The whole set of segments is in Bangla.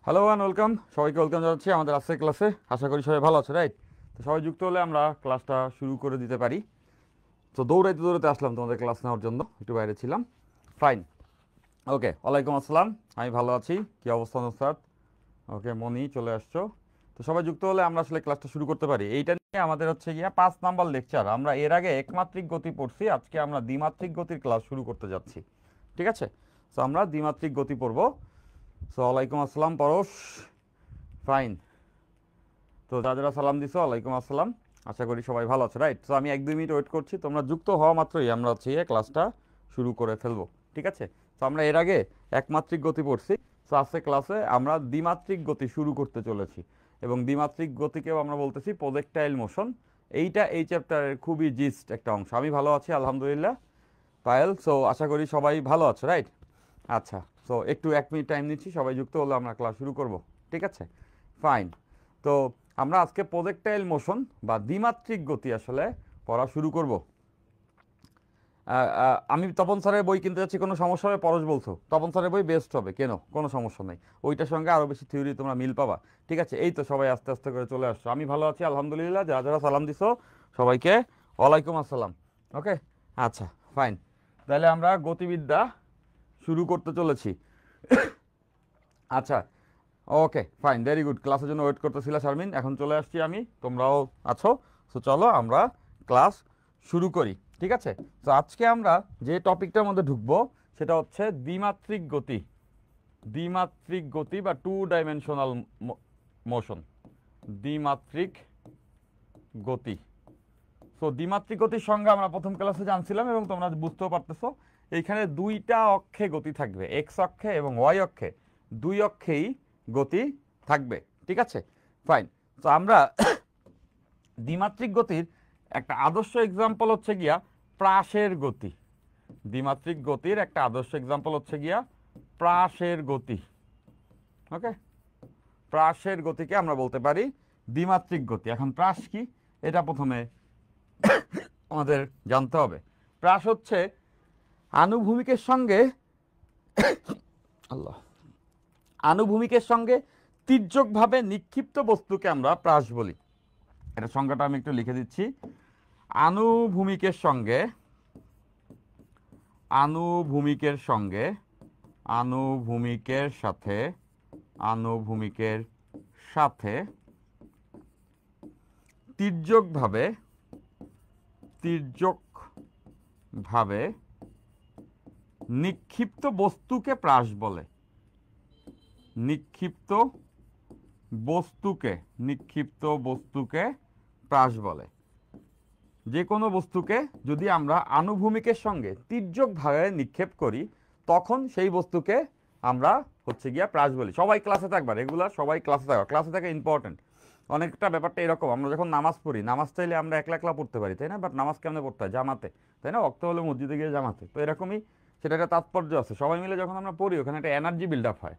হ্যালো অ্যান্ড ওয়েলকাম, সবাইকে ওয়েলকাম জানাচ্ছি আমাদের আজকের ক্লাসে। আশা করি সবাই ভালো আছে, রাইট? তো সবাই যুক্ত হলে আমরা ক্লাসটা শুরু করে দিতে পারি। তো দৌড়াইতে দৌড়াতে আসলাম তোমাদের ক্লাস নেওয়ার জন্য, একটু বাইরে ছিলাম। ফাইন, ওকে। ওয়ালাইকুম আসসালাম, আমি ভালো আছি। কী অবস্থা নুসরাত? ওকে, মনি চলে আসছো। তো সবাই যুক্ত হলে আমরা আসলে ক্লাসটা শুরু করতে পারি। এইটা নিয়ে আমাদের হচ্ছে গিয়া 5 নাম্বার লেকচার। আমরা এর আগে একমাত্রিক গতি পড়ছি, আজকে আমরা দ্বিমাত্রিক গতির ক্লাস শুরু করতে যাচ্ছি। ঠিক আছে? তো আমরা দ্বিমাত্রিক গতি পড়বো। সো ওয়ালাইকুম আসসালাম পরশ। ফাইন, তো যারা সালাম দিছো ওয়ালাইকুম আসসালাম। আশা করি সবাই ভালো আছে, রাইট? তো আমি 1-2 মিনিট ওয়েট করছি, তোমরা যুক্ত হওয়া মাত্রই আমরা হচ্ছে ক্লাসটা শুরু করে ফেলবো। ঠিক আছে? তো আমরা এর আগে একমাত্রিক গতি পড়ছি। তো আজকে ক্লাসে আমরা দ্বিমাত্রিক গতি শুরু করতে চলেছি, এবং দ্বিমাত্রিক গতিকেও আমরা বলতেছি প্রজেক্টাইল মোশন। এইটা এই চ্যাপ্টারের খুবই জিস্ট একটা অংশ। আমি ভালো আছি আলহামদুলিল্লাহ, পায়েল। সো আশা করি সবাই ভালো আছে, রাইট? আচ্ছা, সো একটু 1 মিনিট টাইম নিচ্ছি, সবাই যুক্ত হলে আমরা ক্লাস শুরু করব। ঠিক আছে? ফাইন। তো আমরা আজকে প্রজেক্টাইল মোশন বা দ্বিমাত্রিক গতি আসলে পড়া শুরু করব। আমি তপন স্যারের বই কিনতে যাচ্ছি, কোনো সমস্যা হবে? পরশ বলছো তপন স্যারের বই বেস্ট হবে, কেন? কোনো সমস্যা নেই, ওইটার সঙ্গে আরও বেশি থিওরি তোমরা মিল পাবা। ঠিক আছে? এই তো সবাই আস্তে আস্তে করে চলে আসছো। আমি ভালো আছি আলহামদুলিল্লাহ। যারা যারা সালাম দিছো সবাইকে ওয়ালাইকুম আসসালাম। ওকে, আচ্ছা ফাইন। তাহলে আমরা গতিবিদ্যা শুরু করতে চলেছি। আচ্ছা, ওকে ফাইন, ভেরি গুড। ক্লাসের জন্য ওয়েট করতেছিল শারমিন, এখন চলে আসছি আমি, তোমরাও আছো। সো চলো আমরা ক্লাস শুরু করি। ঠিক আছে? তো আজকে আমরা যে টপিকটার মধ্যে ঢুকবো সেটা হচ্ছে দ্বিমাত্রিক গতি। দ্বিমাত্রিক গতি বা 2 ডাইমেনশনাল মোশন, দ্বিমাত্রিক গতি। সো দ্বিমাত্রিক গতির সঙ্গে আমরা প্রথম ক্লাসে জানছিলাম, এবং তোমরা বুঝতেও পারতেছো এইখানে দুইটা অক্ষে গতি থাকবে, এক্স অক্ষে এবং ওয়াই অক্ষে, দুই অক্ষেই গতি থাকবে। ঠিক আছে? ফাইন। তো আমরা দ্বিমাত্রিক গতির একটা আদর্শ এক্সাম্পল হচ্ছে গিয়া প্রাসের গতি। দ্বিমাত্রিক গতির একটা আদর্শ এক্সাম্পল হচ্ছে গিয়া প্রাসের গতি। ওকে, প্রাসের গতিকে আমরা বলতে পারি দ্বিমাত্রিক গতি। এখন প্রাস কি এটা প্রথমে আমাদের জানতে হবে। প্রাস হচ্ছে আনুভূমিকের সঙ্গে আল্লাহ আনুভূমিকের সঙ্গে তির্যকভাবে নিক্ষিপ্ত বস্তুকে আমরা প্রাস বলি। এটা সংজ্ঞাটা আমি একটু লিখে দিচ্ছি। আনুভূমিকের সঙ্গে আনুভূমিকের সঙ্গে আনুভূমিকের সাথে আনুভূমিকের সাথে তির্যকভাবে তির্যকভাবে নিক্ষিপ্ত বস্তুকে প্রাস বলে। নিক্ষিপ্ত বস্তুকে প্রাস বলে। যে কোনো বস্তুকে যদি আমরা আনুভূমিকের সঙ্গে তির্যকভাবে নিক্ষেপ করি, তখন সেই বস্তুকে আমরা হচ্ছে গিয়া প্রাস বলি। সবাই ক্লাসে থাকবা, রেগুলার সবাই ক্লাসে থাকবা, ক্লাসে থাকা ইম্পর্টেন্ট। অনেকটা ব্যাপারটা এরকম, আমরা যখন নামাজ পড়ি, নামাজ চাইলে আমরা একলা একলা পড়তে পারি, তাই না? বাট নামাজ কেমনে পড়তে হয়? জামাতে, তাই না? ওয়াক্ত হলে মসজিদে গিয়ে জামাতে। তো এরকমই সেটা একটা তাৎপর্য আছে। সবাই মিলে যখন আমরা পড়ি, ওখানে একটা এনার্জি বিল্ড আপ হয়।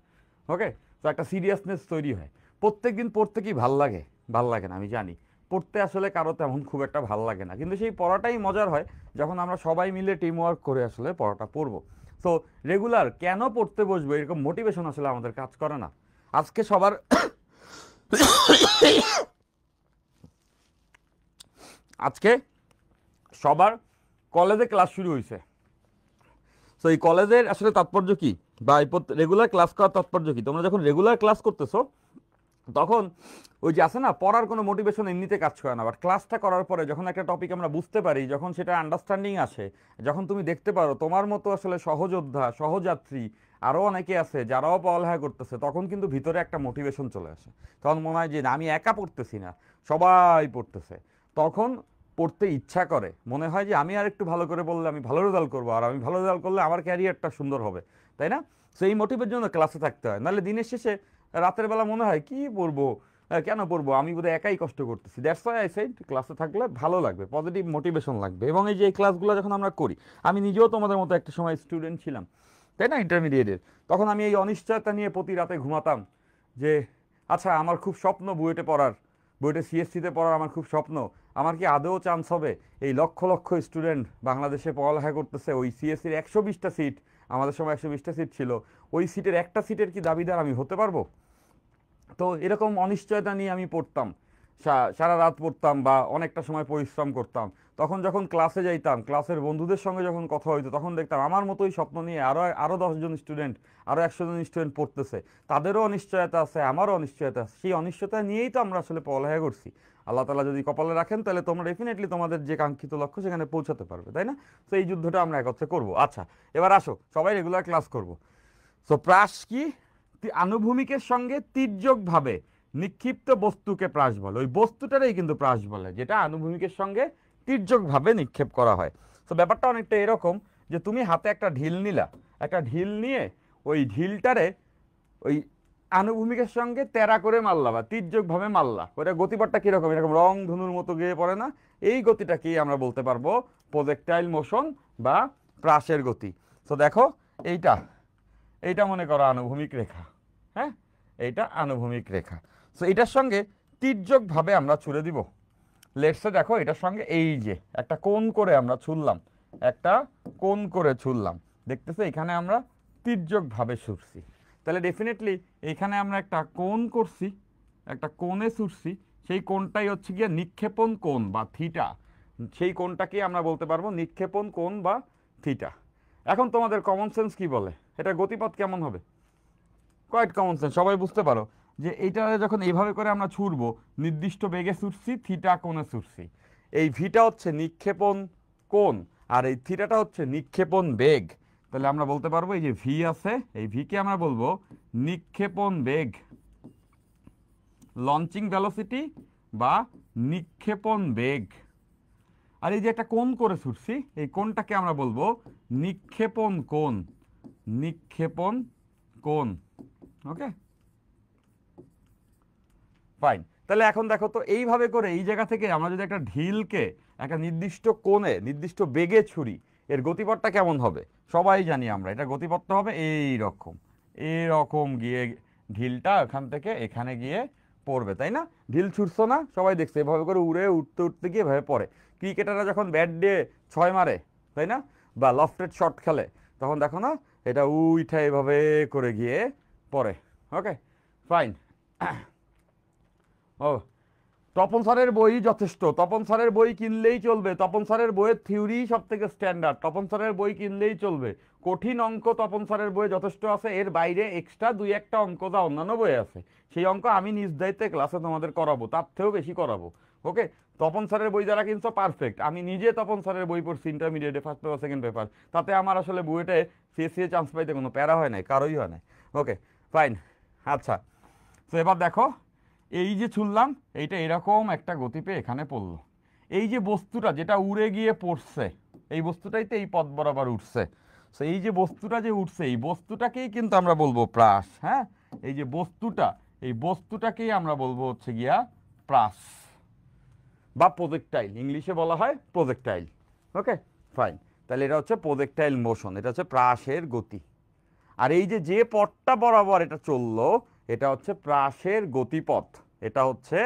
ওকে, তো একটা সিরিয়াসনেস তৈরি হয়। প্রত্যেক দিন পড়তে কি ভাল লাগে? ভাল লাগে না, আমি জানি। পড়তে আসলে কারো তেমন খুব একটা ভাল লাগে না, কিন্তু সেই পড়াটাই মজার হয় যখন আমরা সবাই মিলে টিম ওয়ার্ক করে আসলে পড়াটা পড়বো। সো রেগুলার কেন পড়তে বসবো এরকম মোটিভেশন আসলে আমাদের কাজ করে না। আজকে সবার আজকে সবার কলেজে ক্লাস শুরু হয়েছে। সো এই কলেজের আসলে তাৎপর্য কি, বা এই রেগুলার ক্লাস করার তাৎপর্য কি? তোমরা যখন রেগুলার ক্লাস করতেছো, তখন ওই যে আছে না, পড়ার কোনো মোটিভেশন এমনিতে কাজ করে না। বাট ক্লাসটা করার পরে যখন একটা টপিক আমরা বুঝতে পারি, যখন সেটা আন্ডারস্ট্যান্ডিং আসে, যখন তুমি দেখতে পারো তোমার মতো আসলে সহযোদ্ধা, সহযাত্রী আরও অনেকে আছে যারাও পড়ালেখা করতেছে, তখন কিন্তু ভিতরে একটা মোটিভেশন চলে আসে। তখন মনে হয় যে না, আমি একা পড়তেছি না, সবাই পড়তেছে। তখন পড়তে ইচ্ছা করে, মনে হয় যে আমি আর একটু ভালো করে বললে আমি ভালো রেজাল্ট করবো, আর আমি ভালো রেজাল্ট করলে আমার ক্যারিয়ারটা সুন্দর হবে, তাই না? সেই মোটিভের জন্য ক্লাসে থাকতে হয়। নাহলে দিনের শেষে রাতের বেলা মনে হয় কি পড়বো, কেন পড়বো, আমি বোধহয় একাই কষ্ট করতেছি। দ্যাটস ওয়াই আই সেড ক্লাসে থাকলে ভালো লাগবে, পজিটিভ মোটিভেশন লাগবে। এবং এই যে এই ক্লাসগুলো যখন আমরা করি, আমি নিজেও তোমাদের মতো একটা সময় স্টুডেন্ট ছিলাম, তাই না, ইন্টারমিডিয়েটের। তখন আমি এই অনিশ্চয়তা নিয়ে প্রতি রাতে ঘুমাতাম যে আচ্ছা, আমার খুব স্বপ্ন বুয়েটে পড়ার, বুয়েটে সিএসসিতে পড়ার আমার খুব স্বপ্ন। আমার কি আদৌ চান্স হবে? এই লক্ষ লক্ষ স্টুডেন্ট বাংলাদেশে পড়ালেখা করতেছে, ওই সিএসসির 120টা সিট, আমাদের সময় 120টা সিট ছিল, ওই সিটের একটা সিটের কি দাবিদার আমি হতে পারবো? তো এরকম অনিশ্চয়তা নিয়ে আমি পড়তাম, সারা রাত পড়তাম বা অনেকটা সময় পরিশ্রম করতাম। তখন যখন ক্লাসে যাইতাম, ক্লাসের বন্ধুদের সঙ্গে যখন কথা হইতো, তখন দেখতাম আমার মতোই স্বপ্ন নিয়ে আরও 10 জন স্টুডেন্ট, আরও 100 জন স্টুডেন্ট পড়তেছে, তাদেরও অনিশ্চয়তা আছে, আমারও অনিশ্চয়তা আছে। সেই অনিশ্চয়তা নিয়েই তো আমরা আসলে পড়ালেখা করছি। আল্লাহ তাআলা যদি কপালে রাখেন, তাহলে তোমরা ডেফিনেটলি তোমাদের যে কাঙ্ক্ষিত লক্ষ্য সেখানে পৌঁছাতে পারবে, তাই না? তো এই যুদ্ধটা আমরা একত্রে করবো। আচ্ছা, এবার আসো সবাই রেগুলার ক্লাস করব। সো প্রাস কি? আনুভূমিকের সঙ্গে তির্যকভাবে নিক্ষিপ্ত বস্তুকে প্রাস বলে। ওই বস্তুটারই কিন্তু প্রাস বলে, যেটা আনুভূমিকের সঙ্গে তির্যকভাবে নিক্ষেপ করা হয়। তো ব্যাপারটা অনেকটা এরকম যে তুমি হাতে একটা ঢিল নিলা, একটা ঢিল নিয়ে ওই ঢিলটারে ওই আনুভূমিকের সঙ্গে তেরা করে মারলা বা তির্যকভাবে মারলা। ওটা গতিপথটা কীরকম? এরকম রং ধনুর মতো গিয়ে পড়ে না? এই গতিটাকেই আমরা বলতে পারবো প্রজেক্টাইল মোশন বা প্রাসের গতি। তো দেখো এইটা, এইটা মনে করো আনুভূমিক রেখা, হ্যাঁ, এইটা আনুভূমিক রেখা। সো এটার সঙ্গে তির্যকভাবে আমরা ছুড়ে দিব। লেটসে দেখো এটার সঙ্গে এই যে একটা কোণ করে আমরা ছুড়লাম, একটা কোণ করে ছুড়লাম, দেখতেছো এখানে আমরা তির্যকভাবে ছুটছি। তাহলে ডেফিনেটলি এখানে আমরা একটা কোণ করছি, একটা কোণে ছুটছি, সেই কোণটাই হচ্ছে গিয়ে নিক্ষেপণ কোণ বা থিটা। সেই কোণটাকে আমরা বলতে পারবো নিক্ষেপণ কোণ বা থিটা। এখন তোমাদের কমন সেন্স কি বলে এটা গতিপথ কেমন হবে? কোয়াইট কমন সেন্স, সবাই বুঝতে পারো যে এইটা যখন এইভাবে করে আমরা ছুটবো, নির্দিষ্ট বেগে ছুটছি, থিটা কোণে ছুটছি। এই ভিটা হচ্ছে নিক্ষেপণ কোণ আর এই থিটাটা হচ্ছে নিক্ষেপণ বেগ। তাহলে আমরা বলতে পারবো এই যে ভি আছে, এই ভিকে আমরা বলবো নিক্ষেপণ বেগ, লঞ্চিং ভেলোসিটি বা নিক্ষেপণ বেগ। আর এই যে একটা কোণ করে ছুটছি, এই কোণটাকে আমরা বলবো নিক্ষেপণ কোণ, নিক্ষেপণ কোণ। ওকে, ফাইন। তাহলে এখন দেখো তো এইভাবে করে এই জায়গা থেকে আমরা যদি একটা ঢিলকে একটা নির্দিষ্ট কোণে নির্দিষ্ট বেগে ছুরি, এর গতিপথটা কেমন হবে? সবাই জানি আমরা এটা গতিপথটা হবে এই রকম, এরকম গিয়ে ঢিলটা ওখান থেকে এখানে গিয়ে পড়বে, তাই না? ঢিল ছুটছো না, সবাই দেখছে এভাবে করে উড়ে উঠতে উঠতে গিয়ে এভাবে পড়ে। ক্রিকেটাররা যখন ব্যাট দিয়ে 6 মারে, তাই না, বা লফটেড শট খেলে, তখন দেখো না এটা উইঠা এভাবে করে গিয়ে পড়ে। ওকে, ফাইন। ও, তপন স্যারের বই যথেষ্ট, তপন স্যারের বই কিনলেই চলবে, তপন স্যারের বইয়ের থিওরি সব থেকে স্ট্যান্ডার্ড, তপন স্যারের বই কিনলেই চলবে। কঠিন অঙ্ক তপন স্যারের বইয়ে যথেষ্ট আছে, এর বাইরে এক্সট্রা 2-1টা অঙ্ক যা অন্যান্য বই আছে, সেই অঙ্ক আমি নিজ দায়িত্বে ক্লাসে তোমাদের করাবো, তার থেকেও বেশি করাবো। ওকে, তপন স্যারের বই যারা কিনছো পারফেক্ট। আমি নিজে তপন স্যারের বই পড়ছি ইন্টারমিডিয়েটে, ফার্স্ট পেপার সেকেন্ড পেপার, তাতে আমার আসলে বুয়েটে সিএসসি চান্স পাইতে কোনো প্যারা হয় নাই, কারোই হয় নাই। ওকে, ফাইন। আচ্ছা, তো এবার দেখো এই যে ছুড়লাম, এইটা এরকম একটা গতি পেয়ে এখানে পড়লো। এই যে বস্তুটা যেটা উড়ে গিয়ে পড়ছে, এই বস্তুটাই তো এই পথ বরাবর উঠছে। সো এই যে বস্তুটা যে উঠছে, এই বস্তুটাকেই কিন্তু আমরা বলবো প্রাস। হ্যাঁ, এই যে বস্তুটা, এই বস্তুটাকেই আমরা বলবো হচ্ছে গিয়া প্রাস বা প্রজেক্টাইল, ইংলিশে বলা হয় প্রজেক্টাইল। ওকে, ফাইন। তাহলে এটা হচ্ছে প্রজেক্টাইল মোশন, এটা হচ্ছে প্রাসের গতি। আর এই যে যে পথটা বরাবর এটা চললো, এটা হচ্ছে প্রাসের গতিপথ, এটা হচ্ছে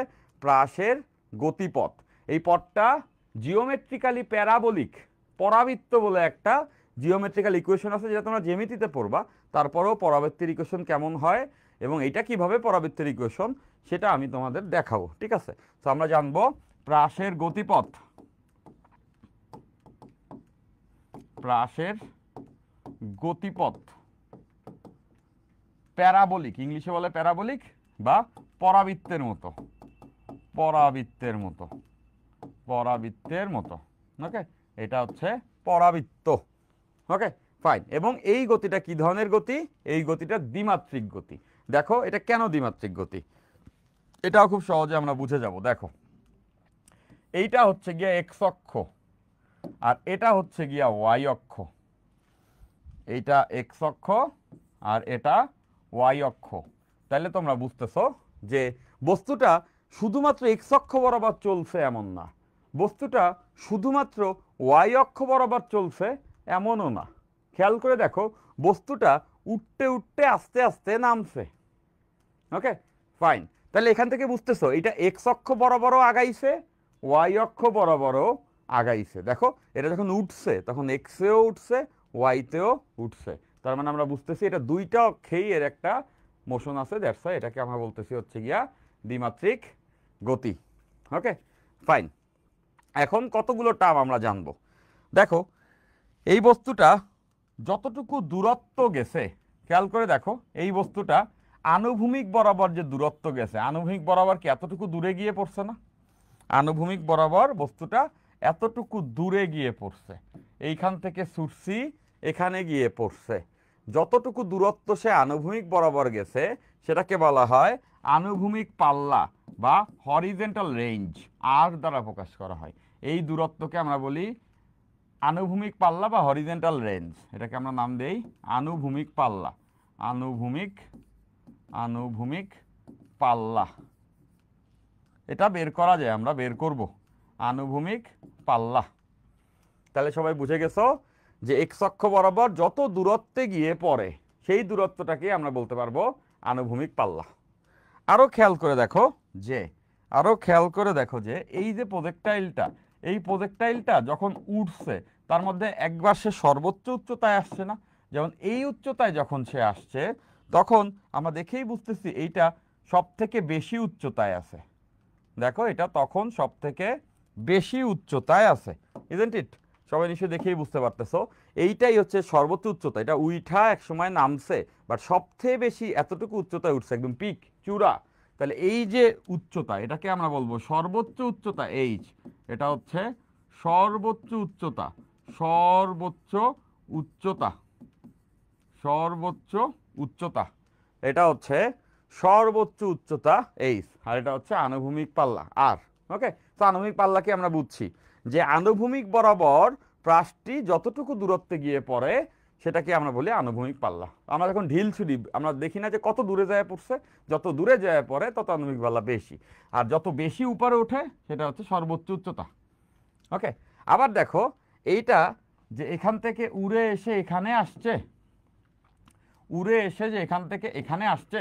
প্রাসের গতিপথ। এই পথটা জিওমেট্রিক্যালি প্যারাবোলিক, পরাবৃত্ত বলে একটা জিওমেট্রিক্যাল ইকুয়েশন আছে, যেটা তোমরা জ্যামিতিতে পড়বা। তারপরেও পরাবৃত্তের ইকুয়েশন কেমন হয় এবং এটা কিভাবে পরাবৃত্তের ইকুয়েশন, সেটা আমি তোমাদের দেখাবো, ঠিক আছে? তো আমরা জানবো প্রাসের গতিপথ, প্রাসের গতিপথ প্যারাবোলিক, ইংলিশে বলে প্যারাবোলিক বা পরাবৃত্তের মতো, পরাবৃত্তের মতো, পরাবৃত্তের মতো। ওকে, এটা হচ্ছে পরাবৃত্ত। ওকে, ফাইন। এবং এই গতিটা কি ধরনের গতি? এই গতিটা দ্বিমাত্রিক গতি। দেখো এটা কেন দ্বিমাত্রিক গতি, এটাও খুব সহজে আমরা বুঝে যাব। দেখো এইটা হচ্ছে গিয়া এক্স অক্ষ আর এটা হচ্ছে গিয়া ওয়াই অক্ষ, এইটা এক্স অক্ষ আর এটা ওয়াই অক্ষ। তাহলে তোমরা বুঝতেছো যে বস্তুটা শুধুমাত্র এক্স অক্ষ বরাবর চলছে এমন না, বস্তুটা শুধুমাত্র ওয়াই অক্ষ বরাবর চলছে এমনও না। খেয়াল করে দেখো বস্তুটা উঠতে উঠতে আস্তে আস্তে নামছে। ওকে, ফাইন। তাহলে এখান থেকে বুঝতেছো এটা এক্স অক্ষ বরাবরও আগাইছে, ওয়াই অক্ষ বরাবরও আগাইছে। দেখো এটা যখন উঠছে তখন এক্সেও উঠছে, ওয়াইতেও উঠছে। তার মানে আমরা বুঝতেছি এটা দুইটা অক্ষেই এর একটা মোশন আছে, দ্যাটস ওয়াই এটাকে আমরা বলতেছি হচ্ছে গিয়া দ্বিমাত্রিক গতি। Okay fine. এখন কতগুলো টার্ম আমরা জানবো। দেখো এই বস্তুটা যতটুকু দূরত্ব গেছে, খেয়াল করে দেখো এই বস্তুটা আনুভূমিক বরাবর যে দূরত্ব গেছে, আনুভূমিক বরাবর কি এতটুকু দূরে গিয়ে পড়ছে না? আনুভূমিক বরাবর বস্তুটা এতটুকু দূরে গিয়ে পড়ছে, এইখান থেকে ছুটছি এখানে গিয়ে পড়ছে। যতটুকু দূরত্ব সে আনুভূমিক বরাবর গেছে সেটাকে বলা হয় আনুভূমিক পাল্লা বা হরিজেন্টাল রেঞ্জ, আর দ্বারা প্রকাশ করা হয়। এই দূরত্বকে আমরা বলি আনুভূমিক পাল্লা বা হরিজেন্টাল রেঞ্জ। এটাকে আমরা নাম দেই আনুভূমিক পাল্লা, আনুভূমিক পাল্লা। এটা বের করা যায়, আমরা বের করব আনুভূমিক পাল্লা। তাহলে সবাই বুঝে গেছো যে এক্স অক্ষ বরাবর যত দূরত্বে গিয়ে পড়ে সেই দূরত্বটাকে আমরা বলতে পারবো আনুভূমিক পাল্লা। আরো খেয়াল করে দেখো যে এই যে প্রজেক্টাইলটা, এই প্রজেক্টাইলটা যখন উঠছে তার মধ্যে একবার সে সর্বোচ্চ উচ্চতায় আসছে না? যেমন এই উচ্চতায় যখন সে আসছে তখন আমরা দেখেই বুঝতেছি এইটা সব থেকে বেশি উচ্চতায় আছে। দেখো এটা তখন সব থেকে বেশি উচ্চতায় আছে, ইজন্ট ইট? সবাই নিশ্চয়ই দেখেই বুঝতে পারতেছো এইটাই হচ্ছে সর্বোচ্চ উচ্চতা। এটা উইঠা এক সময় নামছে, বাট সবথেকে বেশি এতটুকু উচ্চতায় উঠছে, একদম পিক, চূড়া। তাহলে এই যে উচ্চতা এটাকে আমরা বলবো সর্বোচ্চ উচ্চতা, এইচ। এটা হচ্ছে সর্বোচ্চ উচ্চতা, এটা হচ্ছে সর্বোচ্চ উচ্চতা এইচ, আর এটা হচ্ছে আনুভূমিক পাল্লা আর। ওকে, তো আনুভূমিক পাল্লাকে আমরা বুঝছি যে আনুভূমিক বরাবর প্রাসটি যতটুকু দূরত্বে গিয়ে পড়ে সেটাকে আমরা বলি আনুভূমিক পাল্লা। আমরা যখন ঢিল ছুড়ি আমরা দেখি না যে কত দূরে যায় পড়ছে, যত দূরে যায় পড়ে তত আনুভূমিক পাল্লা বেশি, আর যত বেশি উপরে ওঠে সেটা হচ্ছে সর্বোচ্চ উচ্চতা। ওকে, আবার দেখো এইটা যে এখান থেকে উড়ে এসে এখানে আসছে, যে এখান থেকে এখানে আসছে,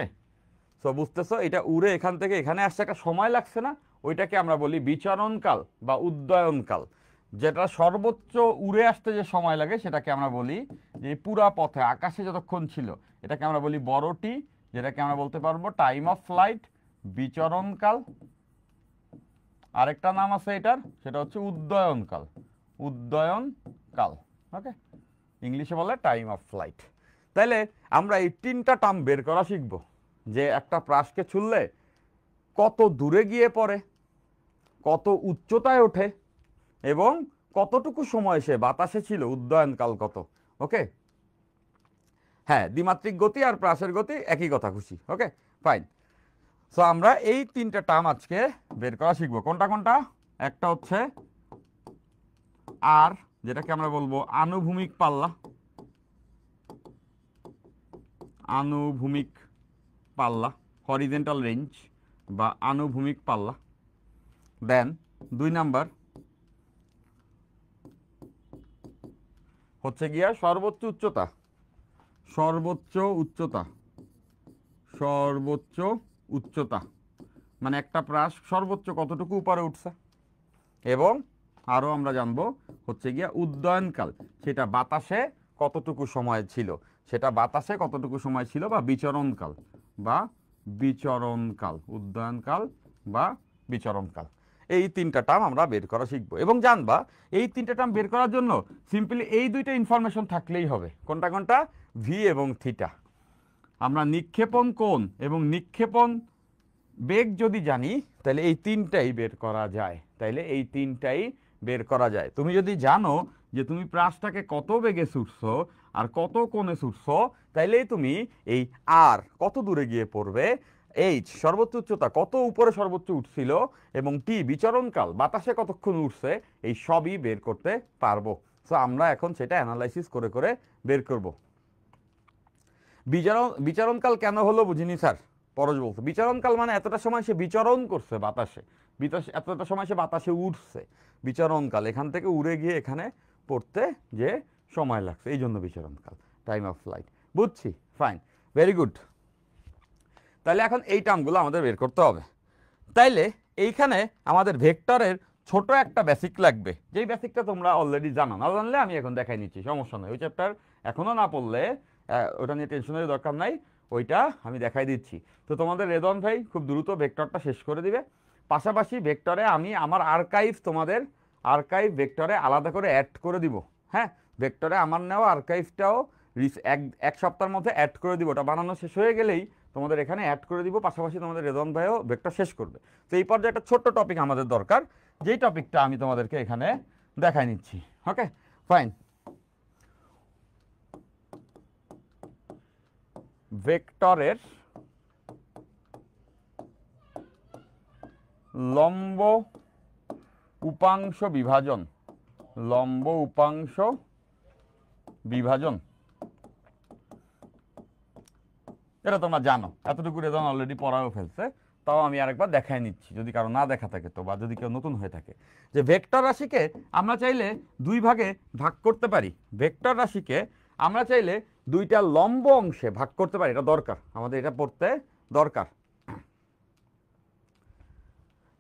তো বুঝতেছো এটা উড়ে এখান থেকে এখানে আসছে, একটা সময় লাগছে না? ওইটাকে আমরা বলি বিচরণকাল বা উড্ডয়নকাল। যেটা সর্বোচ্চ উড়ে আসতে যে সময় লাগে সেটাকে আমরা বলি যে পুরা পথে আকাশে যতক্ষণ ছিল এটাকে আমরা বলি বড়টি, যেটাকে আমরা বলতে পারবো টাইম অফ ফ্লাইট, বিচরণকাল। আরেকটা নাম আছে এটার, সেটা হচ্ছে উড্ডয়নকাল। ওকে, ইংলিশে বলে টাইম অফ ফ্লাইট। তাইলে আমরা এই তিনটা টার্ম বের করা শিখবো, যে একটা প্রাসকে ছুড়লে কত দূরে গিয়ে পড়ে, কত উচ্চতায় ওঠে, এবং কতটুকু সময় সে বাতাসে ছিল, উড্ডয়নকাল কত। ওকে, হ্যাঁ, দ্বিমাত্রিক গতি আর প্রাসের গতি একই কথা, খুশি? Okay fine. সো আমরা এই তিনটা টার্ম আজকে বের করা শিখবো। কোনটা কোনটা? একটা হচ্ছে আর, যেটাকে আমরা বলবো আনুভূমিক পাল্লা, হরিজেন্টাল রেঞ্জ বা আনুভূমিক পাল্লা। দেন 2 নাম্বার হচ্ছে গিয়া সর্বোচ্চ উচ্চতা, মানে একটা প্রাস সর্বোচ্চ কতটুকু উপরে উঠছে। এবং আরো আমরা জানবো হচ্ছে গিয়া উড্ডয়নকাল, সেটা বাতাসে কতটুকু সময় ছিল, বা বিচরণকাল, উড্ডয়নকাল বা বিচরণকাল। এই তিনটা টার্ম আমরা বের করা শিখবো এবং জানবা। এই তিনটা টার্ম বের করার জন্য সিম্পলি এই দুইটা ইনফরমেশন থাকলেই হবে। কোনটা কোনটা? ভি এবং থিটা। আমরা নিক্ষেপণ কোণ এবং নিক্ষেপণ বেগ যদি জানি তাহলে এই তিনটাই বের করা যায়। তুমি যদি জানো যে তুমি প্রাসটাকে কত বেগে ছুটছো আর কত কোণে ছুটছো, তাইলেই তুমি এই আর কত দূরে গিয়ে পড়বে, এইচ সর্বোচ্চ উচ্চতা কত উপরে সর্বোচ্চ উঠছিল, এবং টি বিচরণকাল বাতাসে কতক্ষণ উঠছে, এই সবই বের করতে পারবো। সো আমরা এখন সেটা অ্যানালাইসিস করে করে বের করব। বিচরণকাল কেন হলো বুঝিনি স্যার? পরশ বলছে বিচরণকাল মানে এতটা সময় সে বিচরণ করছে বাতাসে, এতটা সময় সে বাতাসে উঠছে, বিচরণকাল এখান থেকে উড়ে গিয়ে এখানে পড়তে যে সময় লাগছে, এই জন্য বিচরণকাল, টাইম অফ ফ্লাইট। বুঝছি, ফাইন, ভেরি গুড। তাহলে এখন এই টার্মগুলো আমাদের বের করতে হবে। তাইলে এইখানে আমাদের ভেক্টরের ছোট একটা বেসিক লাগবে, যেই বেসিকটা তোমরা অলরেডি জানো, না জানলে আমি এখন দেখাই নিচ্ছি, সমস্যা নেই। ওই চ্যাপ্টার এখনও না পড়লে ওটা নিয়ে টেনশনের দরকার নাই। ওইটা আমি দেখাই দিচ্ছি। তো তোমাদের রেদওয়ান ভাই খুব দ্রুত ভেক্টরটা শেষ করে দিবে। পাশাপাশি ভেক্টরে আমি আমার আর্কাইভ তোমাদের আর্কাইভ ভেক্টরে আলাদা করে অ্যাড করে দিব। হ্যাঁ, ভেক্টরে আমার নেওয়া আর্কাইভটাও এক সপ্তাহের মধ্যে অ্যাড করে দিব। ওটা বানানো শেষ হয়ে গেলেই তোমাদের এখানে অ্যাড করে দিব। পাশাপাশি তোমাদের রেদওয়ান ভাইও ভেক্টর শেষ করবে। তো এই পর্যায়ে একটা ছোট্ট টপিক আমাদের দরকার, যেই টপিকটা আমি তোমাদেরকে এখানে দেখাই নিচ্ছি। Okay fine. ভেক্টরের লম্ব উপাংশ বিভাজন, লম্ব উপাংশ বিভাজন, এটা তোমরা জানো, এতটুকু রেদওয়ান অলরেডি পড়াও ফেলছে, তাও আমি আরেকবার দেখাই নিচ্ছি যদি কারো না দেখা থাকে তো, বা যদি কেউ নতুন হয়ে থাকে। যে ভেক্টর রাশিকে আমরা চাইলে দুই ভাগে ভাগ করতে পারি। ভেক্টর রাশিকে আমরা চাইলে দুইটা লম্ব অংশে ভাগ করতে পারি। এটা দরকার, আমাদের এটা পড়তে দরকার।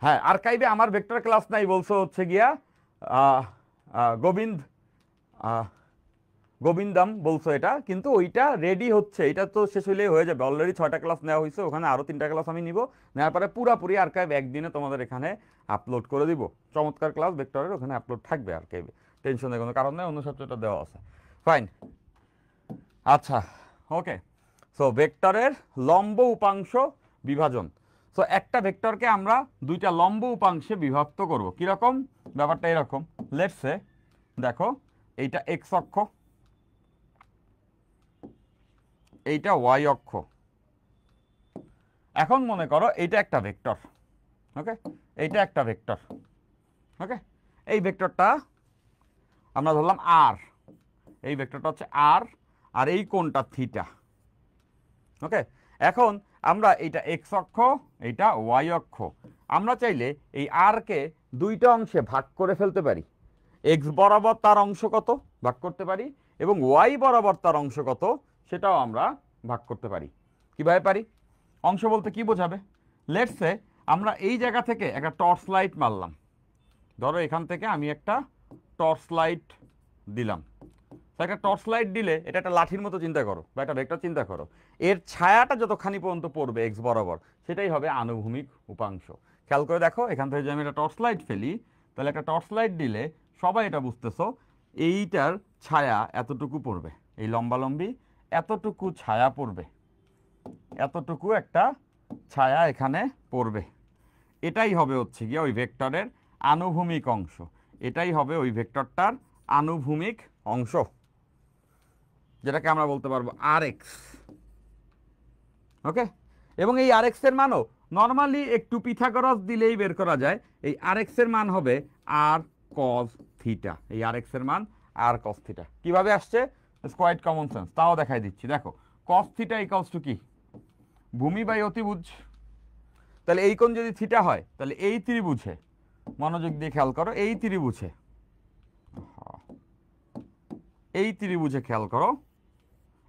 হ্যাঁ, আর্কাইভে আমার ভেক্টর ক্লাস নাই বলছো হচ্ছে গিয়া গোবিন্দাম বলছো এটা, কিন্তু ওইটা রেডি হচ্ছে, এটা তো শেষ হলেই হয়ে যাবে। অলরেডি 6টা ক্লাস নেওয়া হয়েছে, ওখানে আরও 3টা ক্লাস আমি নিব, নেওয়ার পরে পুরাপুরি আর্কাইভ একদিনে তোমাদের এখানে আপলোড করে দিব। চমৎকার ক্লাস ভেক্টরের ওখানে আপলোড থাকবে আর্কাইভে, টেনশনের কোনো কারণ নেই, অনুসারটা দেওয়া আছে। ফাইন, আচ্ছা ওকে। সো ভেক্টরের লম্ব উপাংশ বিভাজন। সো একটা ভেক্টরকে আমরা দুইটা লম্ব উপাংশে বিভক্ত করব। কীরকম ব্যাপারটা? এরকম, লেটস সে দেখো এইটা এক্স অক্ষ, এইটা ওয়াই অক্ষ। এখন মনে করো এইটা একটা ভেক্টর, ওকে, এইটা একটা ভেক্টর, ওকে। এই ভেক্টরটা আমরা ধরলাম আর, এই ভেক্টরটা হচ্ছে আর, আর এই কোণটা থিটা, ওকে। এখন আমরা এইটা এক্স অক্ষ, এইটা ওয়াই অক্ষ, আমরা চাইলে এই আরকে দুইটা অংশে ভাগ করে ফেলতে পারি। এক্স বরাবর তার অংশ কত ভাগ করতে পারি, এবং ওয়াই বরাবর তার অংশ কত সেটাও আমরা ভাগ করতে পারি। কীভাবে পারি? অংশ বলতে কি বোঝাবে? লেটস সে আমরা এই জায়গা থেকে একটা টর্চ লাইট মারলাম। ধরো এখান থেকে আমি একটা টর্চ লাইট দিলাম। একটা টর্চ লাইট দিলে এটা একটা লাঠির মতো চিন্তা করো, বা একটা ভেক্টর চিন্তা করো। এর ছায়াটা যতখানি পর্যন্ত পড়বে এক্স বরাবর, সেটাই হবে আনুভূমিক উপাংশ। খেয়াল করে দেখো, এখান থেকে যদি আমি একটা টর্চ লাইট ফেলি, তাহলে একটা টর্চ লাইট দিলে সবাই এটা বুঝতেছো, এইটার ছায়া এতটুকু পড়বে, এই লম্বালম্বি এতটুকু ছায়া পড়বে, এতটুকু একটা ছায়া এখানে পড়বে। এটাই হবে হচ্ছে গিয়ে ওই ভেক্টরের আনুভূমিক অংশ, এটাই হবে ওই ভেক্টরটার আনুভূমিক অংশ, যেটাকে আমরা বলতে পারবো আর এক্স, ওকে। এবং এই আর এক্স এর মানও নর্মালি একটু পিথাগোরাস দিলেই বের করা যায়। এই আর এক্স এর মান হবে আর কস থিটা, এই আর এক্স এর মান আর কস থিটা। কীভাবে আসছে? কোয়াইট কমন সেন্স, তাও দেখাই দিচ্ছি। দেখো কস থিটা ইকুয়ালস টু কি? ভূমি বাই অতিভুজ। তাহলে এই কোণ যদি থিটা হয়, তাহলে এই ত্রিভুজে, মনোযোগ দিয়ে খেয়াল করো, এই ত্রিভুজে, এই ত্রিভুজে খেয়াল করো,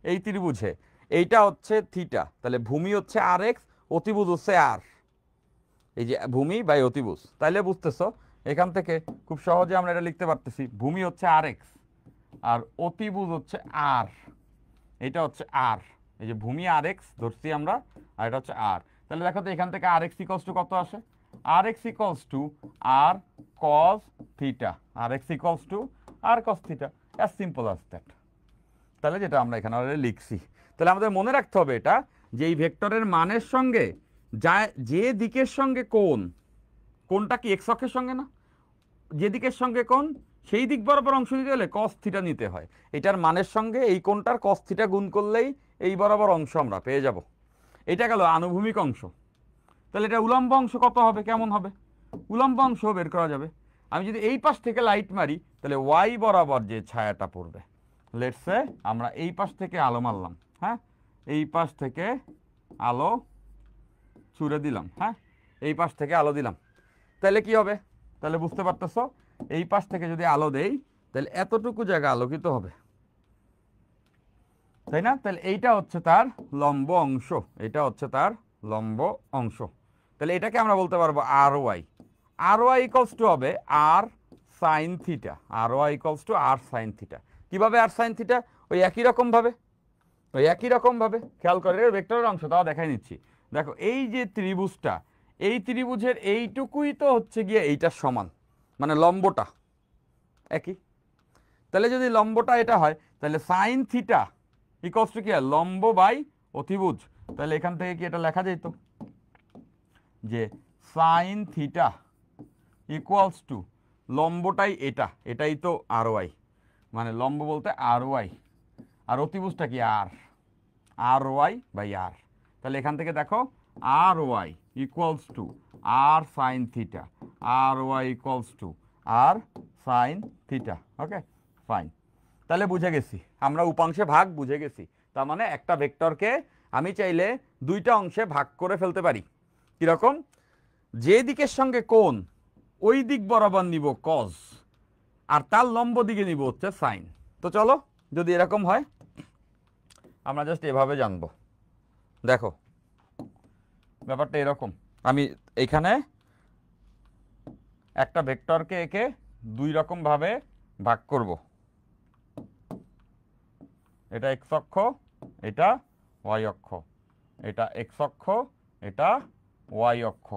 এই ত্রিভুজে এইটা হচ্ছে থিটা, তাহলে ভূমি হচ্ছে আর এক্স, অতিভুজ হচ্ছে আর, এই যে ভূমি বাই অতিভুজ। তাইলে বুঝতেছো এখান থেকে খুব সহজে আমরা এটা লিখতে পারতেছি, ভূমি হচ্ছে আর এক্স আর অতিভুজ হচ্ছে আর, এটা হচ্ছে আর, এই যে ভূমি আর এক্স ধরছি আমরা, আর এটা হচ্ছে আর। তাহলে দেখো তো এখান থেকে আর এক্স ইকলস টু কত আসে? R x equals to r cos theta, r x equals to r cos theta, as simple as that. তাহলে যেটা আমরা এখানে অলরেডি লিখছি। তাহলে আমাদের মনে রাখতে হবে এটা, যে এই ভেক্টরের মানের সঙ্গে যে দিকের সঙ্গে কোণ, কোণটা কি এক্স অক্ষের সঙ্গে না? যে দিকের সঙ্গে কোণ, সেই দিক বরাবর অংশ নিতে হলে কস থিটা নিতে হয়। এটার মানের সঙ্গে এই কোণটার কস থিটা গুণ করলেই এই বরাবর অংশ আমরা পেয়ে যাব। এটা গেল আনুভূমিক অংশ। তাহলে এটা উলম্ব অংশ কত হবে, কেমন হবে? উলম্ব অংশ বের করা যাবে। আমি যদি এই পাশ থেকে লাইট মারি, তাহলে ওয়াই বরাবর যে ছায়াটা পড়বে, লেটস সে আমরা এই পাশ থেকে আলো মারলাম, হ্যাঁ, এই পাশ থেকে আলো ছুড়ে দিলাম, হ্যাঁ, এই পাশ থেকে আলো দিলাম, তাহলে কি হবে? তাহলে বুঝতে পারতেছো, এই পাশ থেকে যদি আলো দেই, তাহলে এতটুকু জায়গা আলোকিত হবে, তাই না? তাহলে এইটা হচ্ছে তার লম্ব অংশ, এটা হচ্ছে তার লম্ব অংশ। তাহলে এটাকে আমরা বলতে পারবো r y. R y equals to হবে r sine theta, r y equals to r sine theta. কীভাবে আর সাইন থিটা? ওই একই রকমভাবে, ওই একই রকমভাবে খেয়াল করে ভেক্টরের অংশ তাও দেখাই নিচ্ছি। দেখো এই যে ত্রিভুজটা, এই ত্রিভুজের এইটুকুই তো হচ্ছে গিয়ে এইটার সমান, মানে লম্বটা একই। তাহলে যদি লম্বটা এটা হয় তাহলে সাইন থিটা ইকুয়ালস টু কি হয়, লম্ব বাই অতিভুজ। তাহলে এখান থেকে কি এটা লেখা যেত যে সাইন থিটা ইকুয়ালস টু লম্বটাই এটা, এটাই তো আর ওয়াই, মানে লম্ব বলতে আর ওয়াই, আর অতিভুজটা কি আর ওয়াই বাই আর। তাহলে এখান থেকে দেখো r y equals to r sine theta, r y equals to r sine theta. Okay fine, তাহলে বুঝে গেছি আমরা উপাংশে ভাগ বুঝে গেছি। তার মানে একটা ভেক্টরকে আমি চাইলে দুইটা অংশে ভাগ করে ফেলতে পারি। কীরকম, যে দিকের সঙ্গে কোণ ওই দিক বরাবর নিব কজ, আর তার লম্ব দিকে নিব হচ্ছে সাইন। তো চলো যদি এরকম হয় আমরা জাস্ট এভাবে জানবো। দেখো ব্যাপারটা এরকম, আমি এখানে একটা ভেক্টরকে একে দুই রকমভাবে ভাগ করব, এটা এক্স অক্ষ, এটা ওয়াই অক্ষ, এটা এক্স অক্ষ, এটা ওয়াই অক্ষ।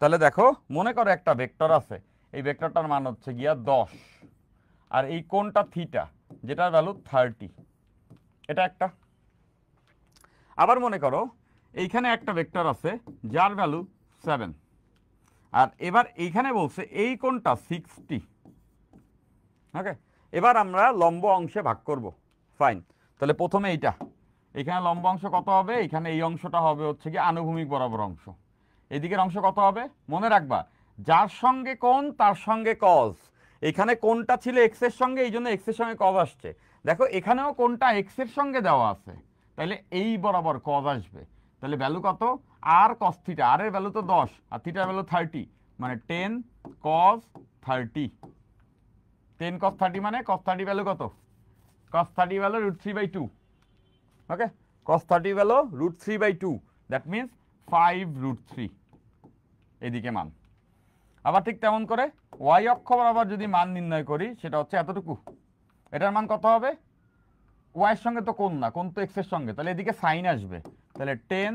তাহলে দেখো মনে করো একটা ভেক্টর আছে, এই ভেক্টরটার মান হচ্ছে গিয়া 10, আর এই কোণটা থিটা যেটার ভ্যালু 30, এটা একটা। আবার মনে করো এইখানে একটা ভেক্টর আছে যার ভ্যালু 7, আর এবার এইখানে বলছে এই কোণটা 60। ওকে, এবার আমরা লম্ব অংশে ভাগ করব। ফাইন, তাহলে প্রথমে এইটা, এখানে লম্ব অংশ কত হবে, এখানে এই অংশটা হবে হচ্ছে কি আনুভূমিক বরাবর অংশ, এদিকের অংশ কত হবে মনে রাখবা, যার সঙ্গে কোণ তার সঙ্গে কজ। এখানে কোণটা ছিল এক্স এর সঙ্গে, এই জন্য এক্স এর সঙ্গে কজ আসছে। দেখো এখানেও কোণটা এক্স এর সঙ্গে দেওয়া আছে, তাহলে এই বরাবর কজ আসবে। তাহলে ভ্যালু কত, আর কস থিটা, আর এর ভ্যালু তো 10 আর থিটার ভ্যালু 30, মানে 10 cos 30। 10 cos 30 মানে cos 30 ভ্যালু কত, cos 30 value √3/2। Okay, cos 30 value √3/2, that means 5√3 এদিকে মান। আবার ঠিক তেমন করে ওয়াই অক্ষ বরাবর যদি মান নির্ণয় করি সেটা হচ্ছে এতটুকু, এটার মান কত হবে, ওয়াইয়ের সঙ্গে তো কোণ না, কোণ তো এক্স এর সঙ্গে, তাহলে এদিকে সাইন আসবে, তাহলে 10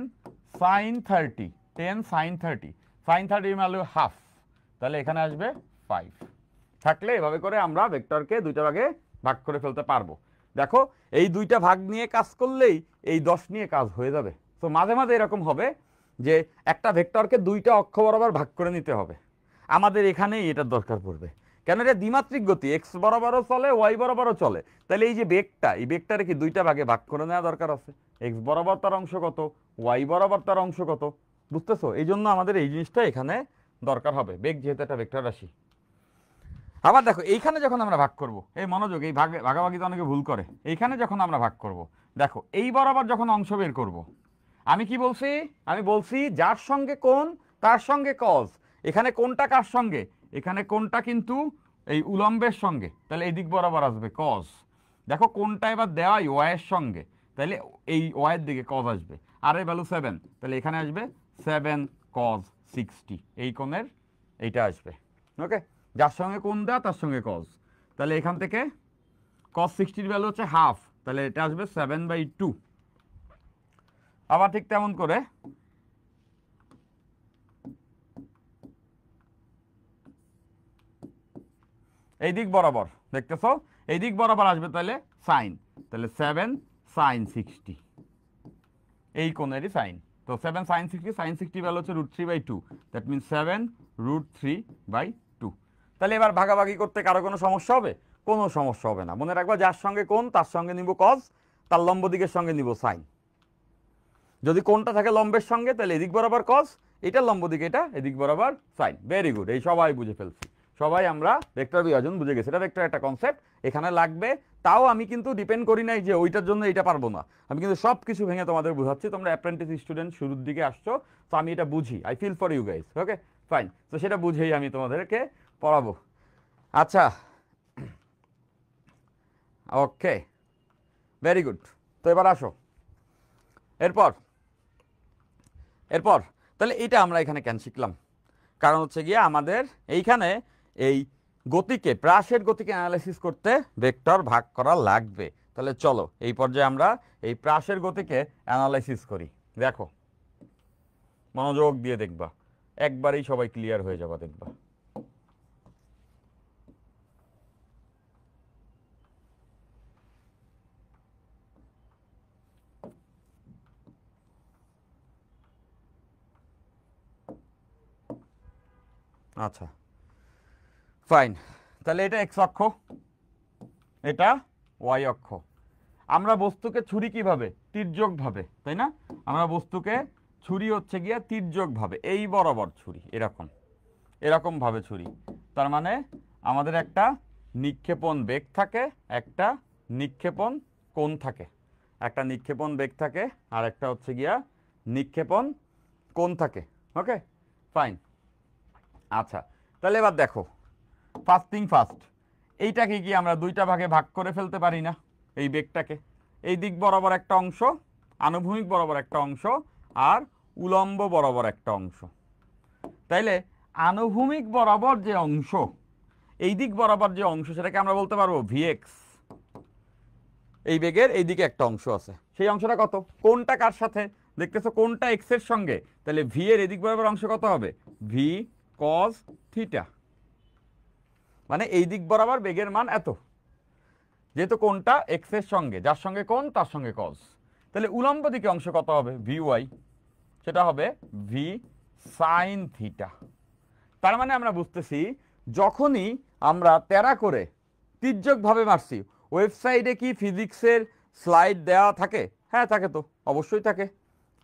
sin 30, 10 sin 30, sin 30 value half, তাহলে এখানে আসবে 5। থাকলে এভাবে করে আমরা ভেক্টরকে দুইটা ভাগে ভাগ করে ফেলতে পারবো। দেখো এই দুইটা ভাগ নিয়ে কাজ করলেই এই 10 নিয়ে কাজ হয়ে যাবে। তো মাঝে মাঝে এরকম হবে যে একটা ভেক্টরকে দুইটা অক্ষ বরাবর ভাগ করে নিতে হবে, আমাদের এখানেই এটার দরকার পড়বে, কেন এটা দ্বিমাত্রিক গতি, এক্স বরাবরও চলে ওয়াই বরাবরও চলে। তাহলে এই যে বেগটা, এই বেগটারে কি দুইটা ভাগে ভাগ করে নেওয়া দরকার আছে, এক্স বরাবর তার অংশ কত, ওয়াই বরাবর তার অংশ কত, বুঝতেছো? এই জন্য আমাদের এই জিনিসটা এখানে দরকার হবে, বেগ যেহেতু একটা ভেক্টর রাশি। আবার দেখো এইখানে যখন আমরা ভাগ করব, এই মনোযোগ, এই ভাগাভাগিতে অনেকে ভুল করে, এইখানে যখন আমরা ভাগ করব, দেখো এই বরাবর যখন অংশ বের করব, আমি কি বলছি, আমি বলছি যার সঙ্গে কোণ তার সঙ্গে কজ। এখানে কোণটা কার সঙ্গে, এখানে কোণটা কিন্তু এই উলম্বের সঙ্গে, তাহলে এই দিক বরাবর আসবে কজ। দেখো কোণটা এবার দেওয়া ওয়াইয়ের সঙ্গে, তাহলে এই ওয়াইয়ের দিকে কজ আসবে, আর এর ভ্যালু 7, তাহলে এখানে আসবে 7 cos 60, এই কোণের এইটা আসবে। ওকে, যার সঙ্গে কোণ দেওয়া তার সঙ্গে কজ, তাহলে এখান থেকে cos 60 ভ্যালু হচ্ছে হাফ, তাহলে এটা আসবে 7/2। আবার ঠিক তেমন করে এই দিক বরাবর দেখতেছো, এই দিক বরাবর আসবে তাহলে সাইন, তাহলে 7 sin 60, এই কোণেরই সাইন। তো 7 sin 60, sin 60 ভ্যালু হচ্ছে √3/2, দ্যাট মিনস 7 √3/2। তাহলে এবার ভাগাভাগি করতে কারো কোনো সমস্যা হবে, কোনো সমস্যা হবে না। মনে রাখবা যার সঙ্গে কোণ তার সঙ্গে নিব কজ, তার লম্ব দিকের সঙ্গে নিব সাইন। যদি কোণটা থাকে লম্বের সঙ্গে তাহলে এদিক বরাবর কজ, এটা লম্ব দিকে, এটা এদিক বরাবর সাইন। ভেরি গুড, এই সবাই বুঝে ফেলছি, সবাই আমরা ভেক্টর বিভাজন বুঝে গেছি। এটা ভেক্টর একটা কনসেপ্ট এখানে লাগবে, তাও আমি কিন্তু ডিপেন্ড করি নাই যে ওইটার জন্য এটা পারবো না, আমি কিন্তু সব কিছু ভেঙে তোমাদের বোঝাচ্ছি। তোমরা অ্যাপ্রেন্টিস স্টুডেন্ট শুরুর দিকে আসছো, তো আমি এটা বুঝি, I feel for you guys. Okay fine, তো সেটা বুঝেই আমি তোমাদেরকে পড়াবো। আচ্ছা ওকে ভেরি গুড, তো এবার আসো এরপর তাহলে এটা আমরা এখানে কেন শিখলাম, কারণ হচ্ছে গিয়ে আমাদের এইখানে এই গতিকে, প্রাসের গতিকে অ্যানালাইসিস করতে ভেক্টর ভাগ করা লাগবে। তাহলে চলো এই পর্যায়ে আমরা এই প্রাসের গতিকে অ্যানালাইসিস করি। দেখো মনোযোগ দিয়ে দেখবা, একবারেই সবাই ক্লিয়ার হয়ে যাবা দেখবা। আচ্ছা ফাইন, তাহলে এটা এক্স অক্ষ, এটা ওয়াই অক্ষ। আমরা বস্তুকে ছুরি কিভাবে? তির্যকভাবে, তাই না? আমরা বস্তুকে ছুরি হচ্ছে গিয়া তির্যকভাবে, এই বরাবর ছুরি, এরকম এরকম ভাবে ছুরি। তার মানে আমাদের একটা নিক্ষেপণ বেগ থাকে, একটা নিক্ষেপণ কোণ থাকে, একটা নিক্ষেপণ বেগ থাকে আর একটা হচ্ছে গিয়া নিক্ষেপণ কোণ থাকে। Okay fine. আচ্ছা তাহলে এবার দেখো, ফার্স্ট থিং ফার্স্ট, এইটাকে কি আমরা দুইটা ভাগে ভাগ করে ফেলতে পারি না? এই বেগটাকে এই দিক বরাবর একটা অংশ, আনুভূমিক বরাবর একটা অংশ আর উলম্ব বরাবর একটা অংশ। তাইলে আনুভূমিক বরাবর যে অংশ, এই দিক বরাবর যে অংশ, সেটাকে আমরা বলতে পারবো ভিএক্স। এই বেগের এই দিকে একটা অংশ আছে, সেই অংশটা কত? কোনটা কার সাথে দেখতেছো? কোনটা এক্স এর সঙ্গে, তাহলে ভি এর এদিক বরাবর অংশ কত হবে? V cause theta. মানে এই দিক বরাবর বেগের মান এত, যেহেতু কোনটা এক্স এর সঙ্গে, যার সঙ্গে কোন তার সঙ্গে কজ। তাহলে উলম্ব দিকে অংশ কত হবে? ভি ওয়াই, সেটা হবে ভি সাইন থিটা। তার মানে আমরা বুঝতেছি, যখনই আমরা তেরা করে তির্যকভাবে মারছি, ওয়েবসাইটে কি ফিজিক্সের স্লাইড দেওয়া থাকে? হ্যাঁ থাকে, তো অবশ্যই থাকে,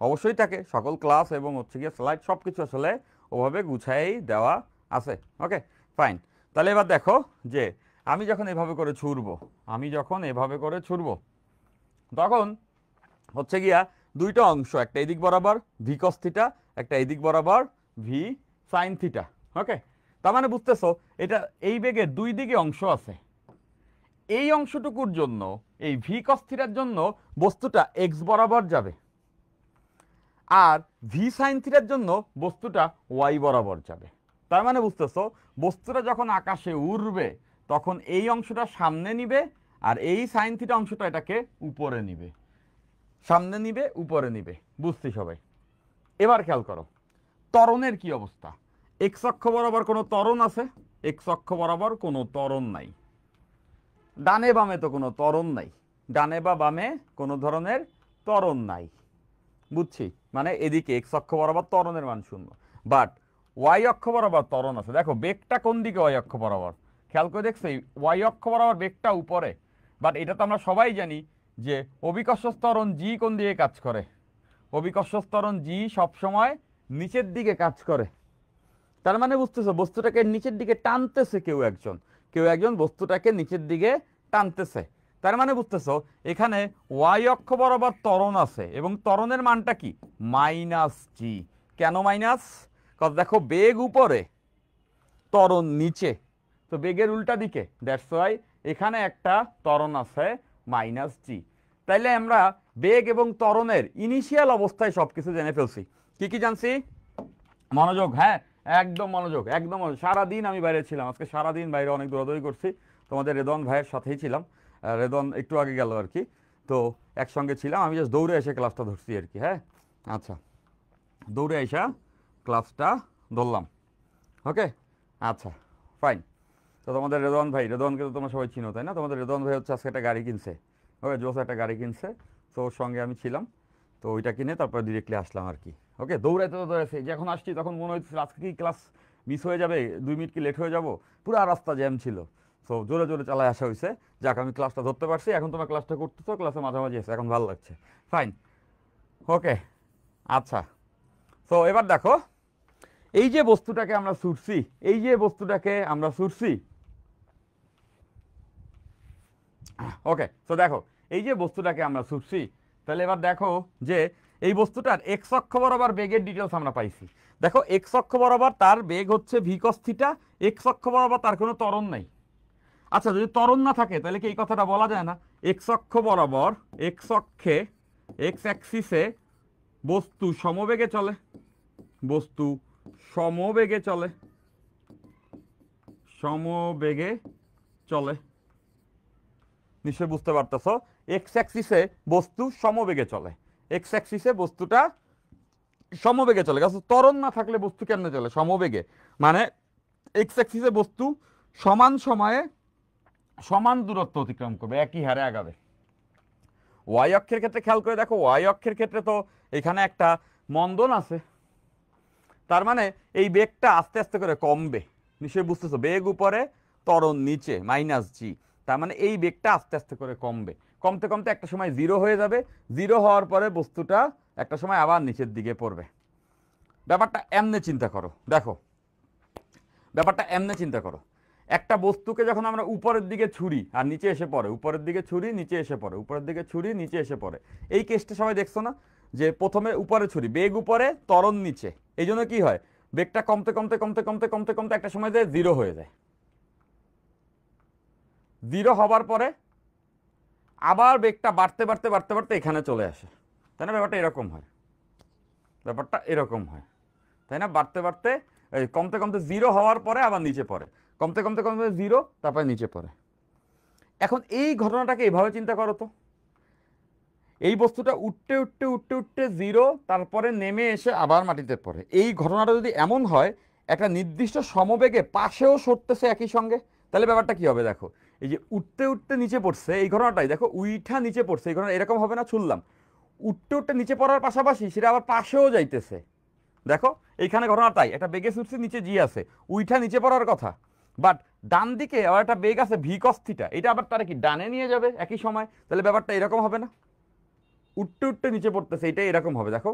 অবশ্যই থাকে। সকল ক্লাস এবং হচ্ছে গিয়ে স্লাইড সব কিছু আসলে ওভাবে গুছাই দেওয়া আছে। ওকে ফাইন। তাহলে এবার দেখো যে আমি যখন এভাবে করে ছুড়বো, আমি যখন এভাবে করে ছুড়বো, তখন হচ্ছে গিয়া দুইটা অংশ, একটা এদিক বরাবর ভি কস থিটা, একটা এদিক বরাবর ভি সাইন থিটা। ওকে, তার মানে বুঝতেছো এটা এই বেগের দুই দিকে অংশ আছে। এই অংশটুকুর জন্য, এই ভি কস থিটার জন্য বস্তুটা এক্স বরাবর যাবে, আর ভি সাইন থিটার জন্য বস্তুটা ওয়াই বরাবর যাবে। তার মানে বুঝতেছো বস্তুটা যখন আকাশে উড়বে তখন এই অংশটা সামনে নিবে, আর এই সাইন থিটা অংশটা এটাকে উপরে নিবে, সামনে নিবে উপরে নিবে। বুঝছি সবাই? এবার খেয়াল করো ত্বরণের কি অবস্থা। এক্স অক্ষ বরাবর কোনো ত্বরণ আছে? এক্স অক্ষ বরাবর কোনো ত্বরণ নাই। ডানে বামে তো কোনো ত্বরণ নাই, ডানে বা বামে কোনো ধরনের ত্বরণ নাই। বুঝছি, মানে এদিকে এক্স অক্ষ বরাবর ত্বরণের মান শূন্য, বাট ওয়াই অক্ষ বরাবর ত্বরণ আছে। দেখো বেগটা কোন দিকে? ওয়াই অক্ষ বরাবর। খেয়াল করে দেখছো ওয়াই অক্ষ বরাবর বেগটা উপরে, বাট এটা তো আমরা সবাই জানি যে অভিকর্ষ ত্বরণ জি কোন দিকে কাজ করে? অভিকর্ষ ত্বরণ জি সবসময় নিচের দিকে কাজ করে। তার মানে বুঝতেছো বস্তুটাকে নিচের দিকে টানতেছে কেউ একজন, কেউ একজন বস্তুটাকে নিচের দিকে টানতেছে। তার মানে বুঝতেছো এখানে ওয়াই অক্ষ বরাবর ত্বরণ আছে এবং ত্বরণের মানটা কি? মাইনাস জি। কেন মাইনাস? কারণ দেখো বেগ উপরে, ত্বরণ নিচে, তো বেগের উল্টা দিকে, দ্যাটস ওয়াই এখানে একটা ত্বরণ আছে মাইনাস জি। তাইলে আমরা বেগ এবং ত্বরণের ইনিশিয়াল অবস্থায় সবকিছু জেনে ফেলছি। কি কি জানছি? মনোযোগ, হ্যাঁ একদম মনোযোগ, একদম মনোযোগ। সারাদিন আমি বাইরে ছিলাম, আজকে সারাদিন বাইরে অনেক দৌড়াদৌড়ি করছি। তোমাদের রেদন ভাইয়ের সাথেই ছিলাম, রেদন একটু আগে গেল আর কি, তো একসঙ্গে ছিলাম। আমি জাস্ট দৌড়ে এসে ক্লাসটা ধরছি আর কি। হ্যাঁ আচ্ছা, দৌড়ে এসে ক্লাসটা ধরলাম। ওকে আচ্ছা ফাইন। তো তোমাদের রেদন ভাই, রেদনকে তো তোমরা সবাই চিনো তাই না? তোমাদের রেদন ভাই হচ্ছে আজকে একটা গাড়ি কিনছে। ওকে, জোস একটা গাড়ি কিনছে, তো ওর সঙ্গে আমি ছিলাম। তো ওইটা কিনে তারপর ডিরেক্টলি আসলাম আর কি। ওকে, দৌড়াইতে তো দৌড়াইছে, যখন আসছি তখন মনে হচ্ছে আজকে কি ক্লাস মিস হয়ে যাবে, 2 মিনিট কি লেট হয়ে যাব, পুরো রাস্তা জ্যাম ছিল। সো জোরে জোরে চালায় আসা হয়েছে। যাক আমি ক্লাসটা ধরতে পারছি, এখন তোমার ক্লাসটা করতেছো, ক্লাসে মাঝামাঝি আছে, এখন ভালো লাগছে। ফাইন ওকে আচ্ছা। তো এবার দেখো এই যে বস্তুটাকে আমরা ছুটছি, এই যে বস্তুটাকে আমরা ছুটছি, ওকে তো দেখো এই যে বস্তুটাকে আমরা ছুটছি, তাহলে এবার দেখো যে এই বস্তুটার এক্স অক্ষ বরাবর বেগের ডিটেলস আমরা পাইছি। দেখো এক্স অক্ষ বরাবর তার বেগ হচ্ছে ভি কস থিটা, এক্স অক্ষ বরাবর তার কোনো ত্বরণ নাই। আচ্ছা যদি ত্বরণ না থাকে তাহলে কি এই কথাটা বলা যায় না? এক্স অক্ষ বরাবর, এক্স অক্ষে, এক্স অ্যাক্সিসে বস্তু সমবেগে চলে, বস্তু সমবেগে চলে, সমবেগে চলে। নিশ্চয়ই বুঝতে পারতেছো এক্স অ্যাক্সিসে বস্তু সমবেগে চলে, এক্স অ্যাক্সিসে বস্তুটা সমবেগে চলে। ত্বরণ না থাকলে বস্তু কেমনে চলে? সমবেগে, মানে এক্স অ্যাক্সিসে বস্তু সমান সময়ে সমান দূরত্ব অতিক্রম করবে, একই হারে আগাবে। ওয়াই অক্ষের ক্ষেত্রে খেয়াল করে দেখো, ওয়াই অক্ষের ক্ষেত্রে তো এখানে একটা মন্দন আছে, তার মানে এই বেগটা আস্তে আস্তে করে কমবে। নিশ্চয়ই বুঝতেছো, বেগ উপরে ত্বরণ নিচে মাইনাস জি, তার মানে এই বেগটা আস্তে আস্তে করে কমবে। কমতে কমতে একটা সময় জিরো হয়ে যাবে, জিরো হওয়ার পরে বস্তুটা একটা সময় আবার নিচের দিকে পড়বে। ব্যাপারটা এমনে চিন্তা করো, দেখো ব্যাপারটা এমনে চিন্তা করো, একটা বস্তুকে যখন আমরা উপরের দিকে ছুরি আর নিচে এসে পড়ে, উপরের দিকে ছুরি নিচে এসে পড়ে, উপরের দিকে ছুরি নিচে এসে পড়ে, এই কেসটা সবাই দেখছো না, যে প্রথমে উপরে ছুরি, বেগ উপরে ত্বরণ নিচে, এই জন্য কি হয়, বেগটা কমতে কমতে কমতে কমতে কমতে কমতে একটা সময় যায় জিরো হয়ে যায়। জিরো হবার পরে আবার বেগটা বাড়তে বাড়তে বাড়তে বাড়তে এখানে চলে আসে, তাই না? ব্যাপারটা এরকম হয়, ব্যাপারটা এরকম হয়, তাই না? বাড়তে বাড়তে কমতে কমতে জিরো হওয়ার পরে আবার নিচে পড়ে, কমতে কমতে কমতে জিরো, তারপরে নিচে পড়ে। এখন এই ঘটনাটাকে এভাবে চিন্তা করো তো, এই বস্তুটা উঠতে উঠতে উঠতে উঠতে জিরো, তারপরে নেমে এসে আবার মাটিতে পড়ে। এই ঘটনাটা যদি এমন হয়, একটা নির্দিষ্ট সমবেগে পাশেও সরতেছে একই সঙ্গে, তাহলে ব্যাপারটা কি হবে দেখো, এই যে উঠতে উঠতে নিচে পড়ছে এই ঘটনাটাই দেখো, উইঠা নিচে পড়ছে এই ঘটনা এরকম হবে না? ছুড়লাম, উঠতে উঠতে নিচে পড়ার পাশাপাশি সেটা আবার পাশেও যাইতেছে। দেখো এইখানে ঘটনা তাই, একটা বেগে ছুটছে, নিচে জি আছে, উইঠা নিচে পড়ার কথা, বাট ডান দিকে আবার একটা বেগ আছে ভি কস থিটা, এটা আবার তারা কি ডানে নিয়ে যাবে একই সময়, তাহলে ব্যাপারটা এরকম হবে না? উঠতে উঠতে নিচে পড়তেছে, এটা এরকম হবে, দেখো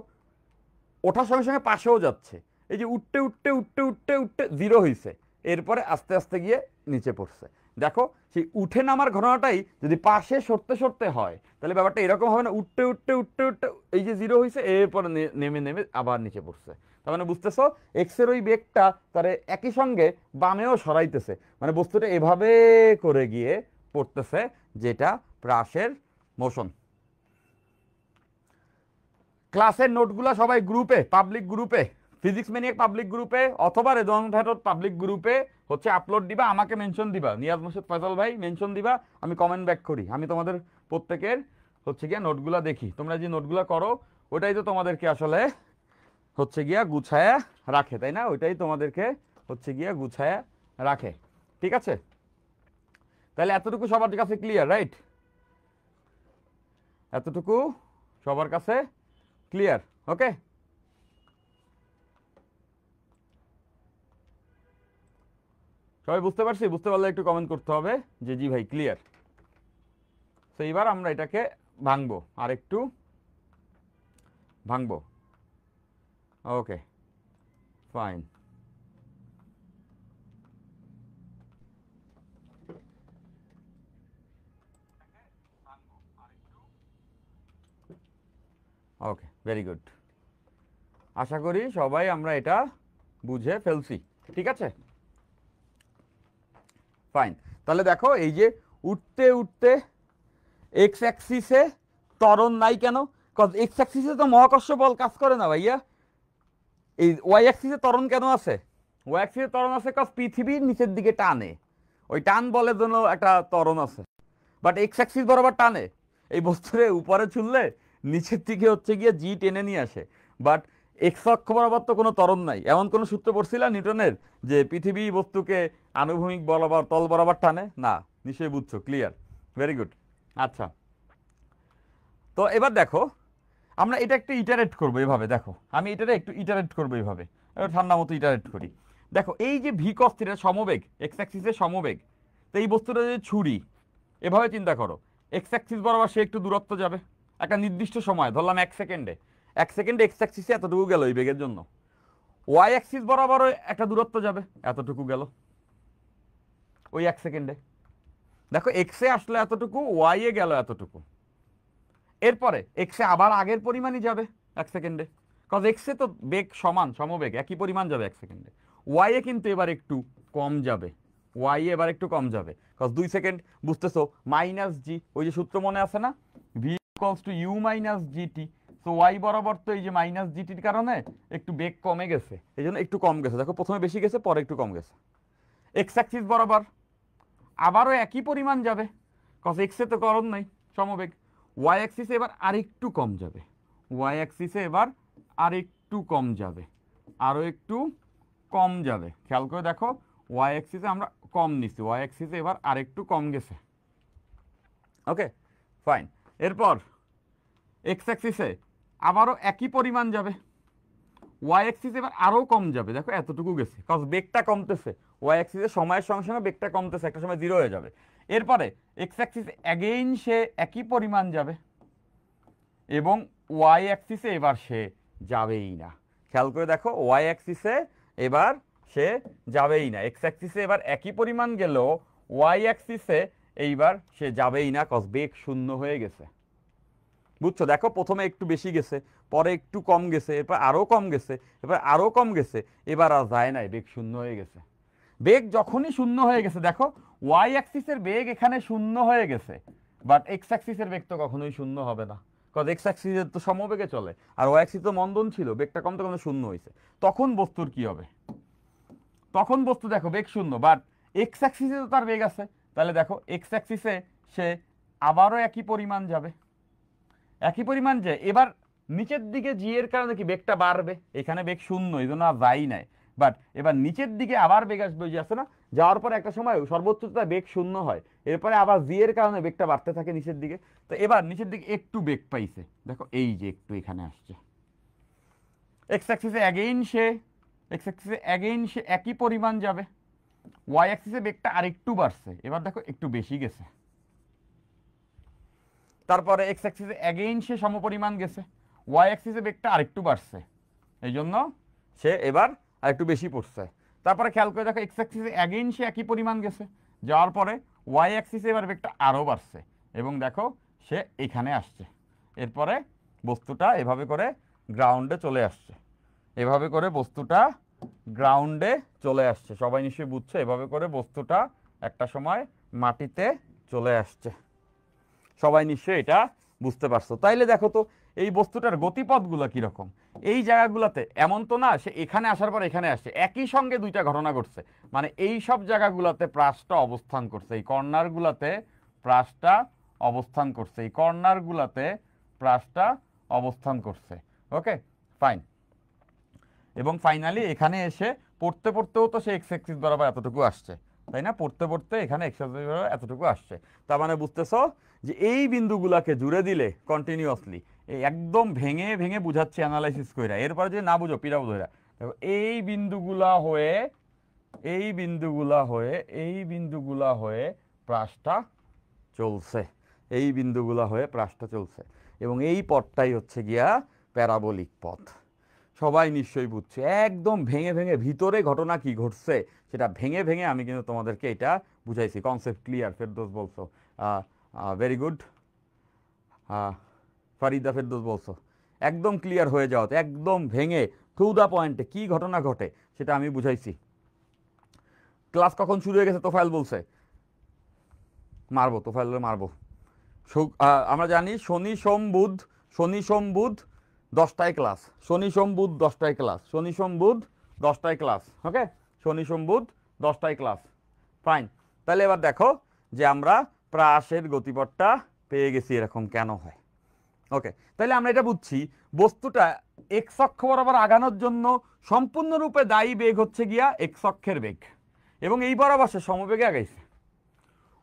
ওঠার সঙ্গে সঙ্গে পাশেও যাচ্ছে, এই যে উঠতে উঠতে উঠতে উঠতে উঠতে জিরো হয়েছে, এরপরে আস্তে আস্তে গিয়ে নিচে পড়ছে। দেখো সেই উঠে নামার ঘটনাটাই যদি পাশে সরতে সরতে হয়, তাহলে ব্যাপারটা এরকম হবে না? উঠতে উঠতে উঠতে উঠতে এই যে জিরো হয়েছে, এরপরে নেমে নেমে আবার নিচে পড়ছে। তার মানে বুঝতেছো, এক্সের ওই বেগটা তারে একই সঙ্গে বামেও সরাইতেছে, মানে বস্তুটা এভাবে করে গিয়ে পড়তেছে, যেটা প্রাসের মোশন। ক্লাসের নোটগুলো সবাই গ্রুপে, পাবলিক গ্রুপে, ফিজিক্স ম্যানিয়াক পাবলিক গ্রুপে অথবা রেদওয়ান ভাইয়ের পাবলিক গ্রুপে হচ্ছে আপলোড দিবা, আমাকে মেনশন দিবা, নিয়াজ মোর্শেদ ফয়সাল ভাই মেনশন দিবা, আমি কমেন্ট ব্যাক করি, আমি তোমাদের প্রত্যেকের হচ্ছে গিয়া নোটগুলা দেখি, তোমরা যে নোটগুলা করো ওটাই তো তোমাদেরকে আসলে হচ্ছে গিয়া গুছায়া রাখে, তাই না? ওইটাই তোমাদেরকে হচ্ছে গিয়া গুছায়া রাখে, ঠিক আছে? তাহলে এতটুকু সবার কাছে ক্লিয়ার, রাইট? এতটুকু সবার কাছে ক্লিয়ার, ওকে? সবাই বুঝতে পারছি? বুঝতে পারলে একটু কমেন্ট করতে হবে যে জি ভাই ক্লিয়ার। তো এইবার আমরা এটাকে ভাঙবো, আর একটু ভাঙবো, ওকে ফাইন। ওকে, ভেরি গুড, আশা করি সবাই আমরা এটা বুঝে ফেলছি, ঠিক আছে? ফাইন, তাহলে দেখো এই যে উঠতে উঠতে এক্স অ্যাক্সিসে ত্বরণ নাই কেন? কজ এক্স অ্যাক্সিসে তো মহাকর্ষ বল কাজ করে না ভাইয়া। এই ওয়াই অ্যাক্সিসে ত্বরণ কেন আছে? ওয়াই অ্যাক্সিসে ত্বরণ আছে কজ পৃথিবীর নিচের দিকে টানে, ওই টান বলের জন্য একটা ত্বরণ আছে, বাট এক্স অ্যাক্সিস বরাবর টানে, এই বস্তুরে উপরে ছুললে নিচের দিকে হচ্ছে গিয়ে জি টেনে নিয়ে আসে, বাট এক্স অক্ষ বরাবর তো কোনো ত্বরণ নাই। এমন কোনো সূত্র পড়ছিলাম নিউটনের যে পৃথিবী বস্তুকে আনুভূমিক বরাবর তল বরাবর টানে? না, নিশ্চয়ই বুঝছো, ক্লিয়ার, ভেরি গুড। আচ্ছা, তো এবার দেখো আমরা এটা একটু ইটারেট করবো এভাবে, দেখো আমি এটারে একটু ইটারেট করবো এইভাবে, এবার ঠান্ডা মতো ইটারেট করি। দেখো এই যে ভি কস থিটা সমবেগ, এক্স অ্যাক্সিসের সমবেগ, তো এই বস্তুটা যে ছুরি, এভাবে চিন্তা করো, এক্স অ্যাক্সিস বরাবর সে একটু দূরত্ব যাবে একটা নির্দিষ্ট সময়, ধরলাম 1 সেকেন্ডে, 1 সেকেন্ডে এক্স অ্যাক্সিসে এতটুকু গেল এই বেগের জন্য, ওয়াই অ্যাক্সিস বরাবর একটা দূরত্ব যাবে, এতটুকু গেল ওই 1 সেকেন্ডে। দেখো এক্সে আসলে এতটুকু, ওয়াই এ গেল এতটুকু, এরপরে এক্সে আবার আগের পরিমাণই যাবে 1 সেকেন্ডে, কজ এক্সে তো বেগ সমান, সমবেগ একই পরিমাণ যাবে 1 সেকেন্ডে। ওয়াই এ কিন্তু এবার একটু কম যাবে, ওয়াই এ এবার একটু কম যাবে, কজ 2 সেকেন্ড, বুঝতেছো, মাইনাস জি, ওই যে সূত্র মনে আছে না, V equals to U minus GT, তো ওয়াই বরাবর তো এই যে মাইনাস জিটির কারণে একটু বেগ কমে গেছে, এই জন্য একটু কম গেছে, দেখো প্রথমে বেশি গেছে পরে একটু কম গেছে। এক্স অ্যাক্সিস বরাবর আবারও একই পরিমাণ যাবে, কজ এক্সে তো করণ নাই, সমবেগ। ওয়াই অ্যাক্সিসে এবার আরেকটু কম যাবে, ওয়াই অ্যাক্সিসে এবার আরেকটু কম যাবে, আরও একটু কম যাবে। খেয়াল করে দেখো ওয়াই অ্যাক্সিসে আমরা কম নিচ্ছি, ওয়াই অ্যাক্সিসে এবার আরেকটু কম গেছে। Okay fine. এরপর এক্স অ্যাক্সিসে আবারও একই পরিমাণ যাবে, ওয়াই অ্যাক্সিস এবার আরও কম যাবে। দেখো এতটুকু গেছে, কজ বেগটা কমতেছে, ওয়াই অ্যাক্সিসে সময়ের সঙ্গে সঙ্গে বেগটা কমতেছে, একটা সময় জিরো হয়ে যাবে। এরপরে এক্স অ্যাক্সিস অ্যাগেইন সে একই পরিমাণ যাবে এবং ওয়াই অ্যাক্সিসে এবার সে যাবেই না। খেয়াল করে দেখো ওয়াই অ্যাক্সিসে এবার সে যাবেই না, এক্স অ্যাক্সিসে এবার একই পরিমাণ গেলেও ওয়াই অ্যাক্সিসে এইবার সে যাবেই না, কজ বেগ শূন্য হয়ে গেছে। বুঝছো? দেখো প্রথমে একটু বেশি গেছে, পরে একটু কম গেছে, এরপর আরও কম গেছে, এবার আরও কম গেছে, এবার আর যায় নাই, বেগ শূন্য হয়ে গেছে। বেগ যখনই শূন্য হয়ে গেছে, দেখো ওয়াই অ্যাক্সিসের বেগ এখানে শূন্য হয়ে গেছে, বাট এক্স অ্যাক্সিসের বেগ তো কখনোই শূন্য হবে না, কজ এক্স অ্যাক্সিসের তো সমবেগে চলে, আর ওয়াই অ্যাক্সিস তো মন্দন ছিল, বেগটা কমতে কমতে শূন্য হয়েছে। তখন বস্তুর কি হবে? তখন বস্তু দেখো বেগ শূন্য, বাট এক্স অ্যাক্সিসে তো তার বেগ আছে, তাহলে দেখো এক্স অ্যাক্সিসে সে আবারও একই পরিমাণ যাবে, একই পরিমাণ যায়। এবার নিচের দিকে জি এর কারণে কি বেগটা বাড়বে, এখানে বেগ শূন্য, এই জন্য আর যাই নাই, বাট এবার নিচের দিকে আবার বেগ আসবে, ওই যে আছে না, যাওয়ার পরে একটা সময় সর্বোচ্চতা বেগ শূন্য হয়, এরপরে আবার জি এর কারণে বেগটা বাড়তে থাকে নিচের দিকে। তো এবার নিচের দিকে একটু বেগ পাইছে, দেখো এই যে একটু এখানে আসছে। এক্স অ্যাক্সিসে অ্যাগেইন সে এক্স অ্যাক্সিসে অ্যাগেইন সে একই পরিমাণ যাবে, ওয়াই অ্যাক্সিসে বেগটা আরেকটু বাড়ছে, এবার দেখো একটু বেশি গেছে। তারপরে এক্স অ্যাক্সিসে অ্যাগেইন সে সমপরিমাণ গেছে, ওয়াই অ্যাক্সিসে বেগটা আরেকটু বাড়ছে, এই জন্য সে এবার আরেকটু বেশি পড়ছে। তারপরে খেয়াল করে দেখো এক্স অ্যাক্সিসে অ্যাগেইন সে একই পরিমাণ গেছে, যাওয়ার পরে ওয়াই অ্যাক্সিসে এবার বেগটা আরও বাড়ছে এবং দেখো সে এখানে আসছে। এরপরে বস্তুটা এভাবে করে গ্রাউন্ডে চলে আসছে, এভাবে করে বস্তুটা গ্রাউন্ডে চলে আসছে। সবাই নিশ্চয়ই বুঝছে, এভাবে করে বস্তুটা একটা সময় মাটিতে চলে আসছে। সবাই নিশ্চয়ই এটা বুঝতে পারছো। তাইলে দেখো তো এই বস্তুটার গতিপথগুলো কীরকম। এই জায়গাগুলোতে এমন তো না সে এখানে আসার পর এখানে আসছে, একই সঙ্গে দুইটা ঘটনা ঘটছে, মানে এই সব জায়গাগুলোতে প্রাসটা অবস্থান করছে, এই কর্নারগুলোতে প্রাসটা অবস্থান করছে, এই কর্নারগুলোতে প্রাসটা অবস্থান করছে। Okay fine. এবং ফাইনালি এখানে এসে পড়তে পড়তেও তো সে এক্স অ্যাক্সিস বরাবর এতটুকু আসছে, তাই না? পড়তে পড়তে এখানে এক্স অ্যাক্সিস বরাবর এতটুকু আসছে। তার মানে বুঝতেছো যে এই বিন্দুগুলাকে জুড়ে দিলে কন্টিনিউয়াসলি, এই একদম ভেঙে ভেঙে বুঝাচ্ছে অ্যানালাইসিস কইরা, এরপরে যদি না বুঝো পিরাও ধইরা দেখো এই বিন্দুগুলা হয়ে এই বিন্দুগুলা হয়ে এই বিন্দুগুলা হয়ে প্রাসটা চলছে, এই বিন্দুগুলা হয়ে প্রাসটা চলছে, এবং এই পথটাই হচ্ছে গিয়া প্যারাবোলিক পথ। সবাই নিশ্চয়ই বুঝছে, একদম ভেঙে ভেঙে ভিতরে ঘটনা কি ঘটছে সেটা ভেঙে ভেঙে আমি কিন্তু তোমাদেরকে এটা বুঝাইছি। Concept clear? ফেরদৌস বলছো ভেরি গুড, ফারিদা ফেরদৌস বলছো একদম ক্লিয়ার হয়ে যাওয়াতে, একদম ভেঙে টু দ্য পয়েন্টে কি ঘটনা ঘটে সেটা আমি বুঝাইছি। ক্লাস কখন শুরু হয়ে গেছে তোফায়েল বলছে, মারবো তোফায়েল মারবো। আমরা জানি শনি সোম বুধ, শনি সোম বুধ 10টায় ক্লাস, শনি সোম বুধ 10টায় ক্লাস, শনি সোম বুধ 10টায় ক্লাস। ওকে, শনি সোম বুধ 10টায় ক্লাস। ফাইন। তাহলে এবার দেখো যে আমরা প্রাসের গতিপথটা পেয়ে গেছি, এরকম কেন হয়। ওকে, তাহলে আমরা এটা বুঝছি বস্তুটা এক্স অক্ষ বরাবর আগানোর জন্য সম্পূর্ণরূপে দায়ী বেগ হচ্ছে গিয়া এক্স অক্ষের বেগ, এবং এই বরাবর সে সমবেগে আগাইছে।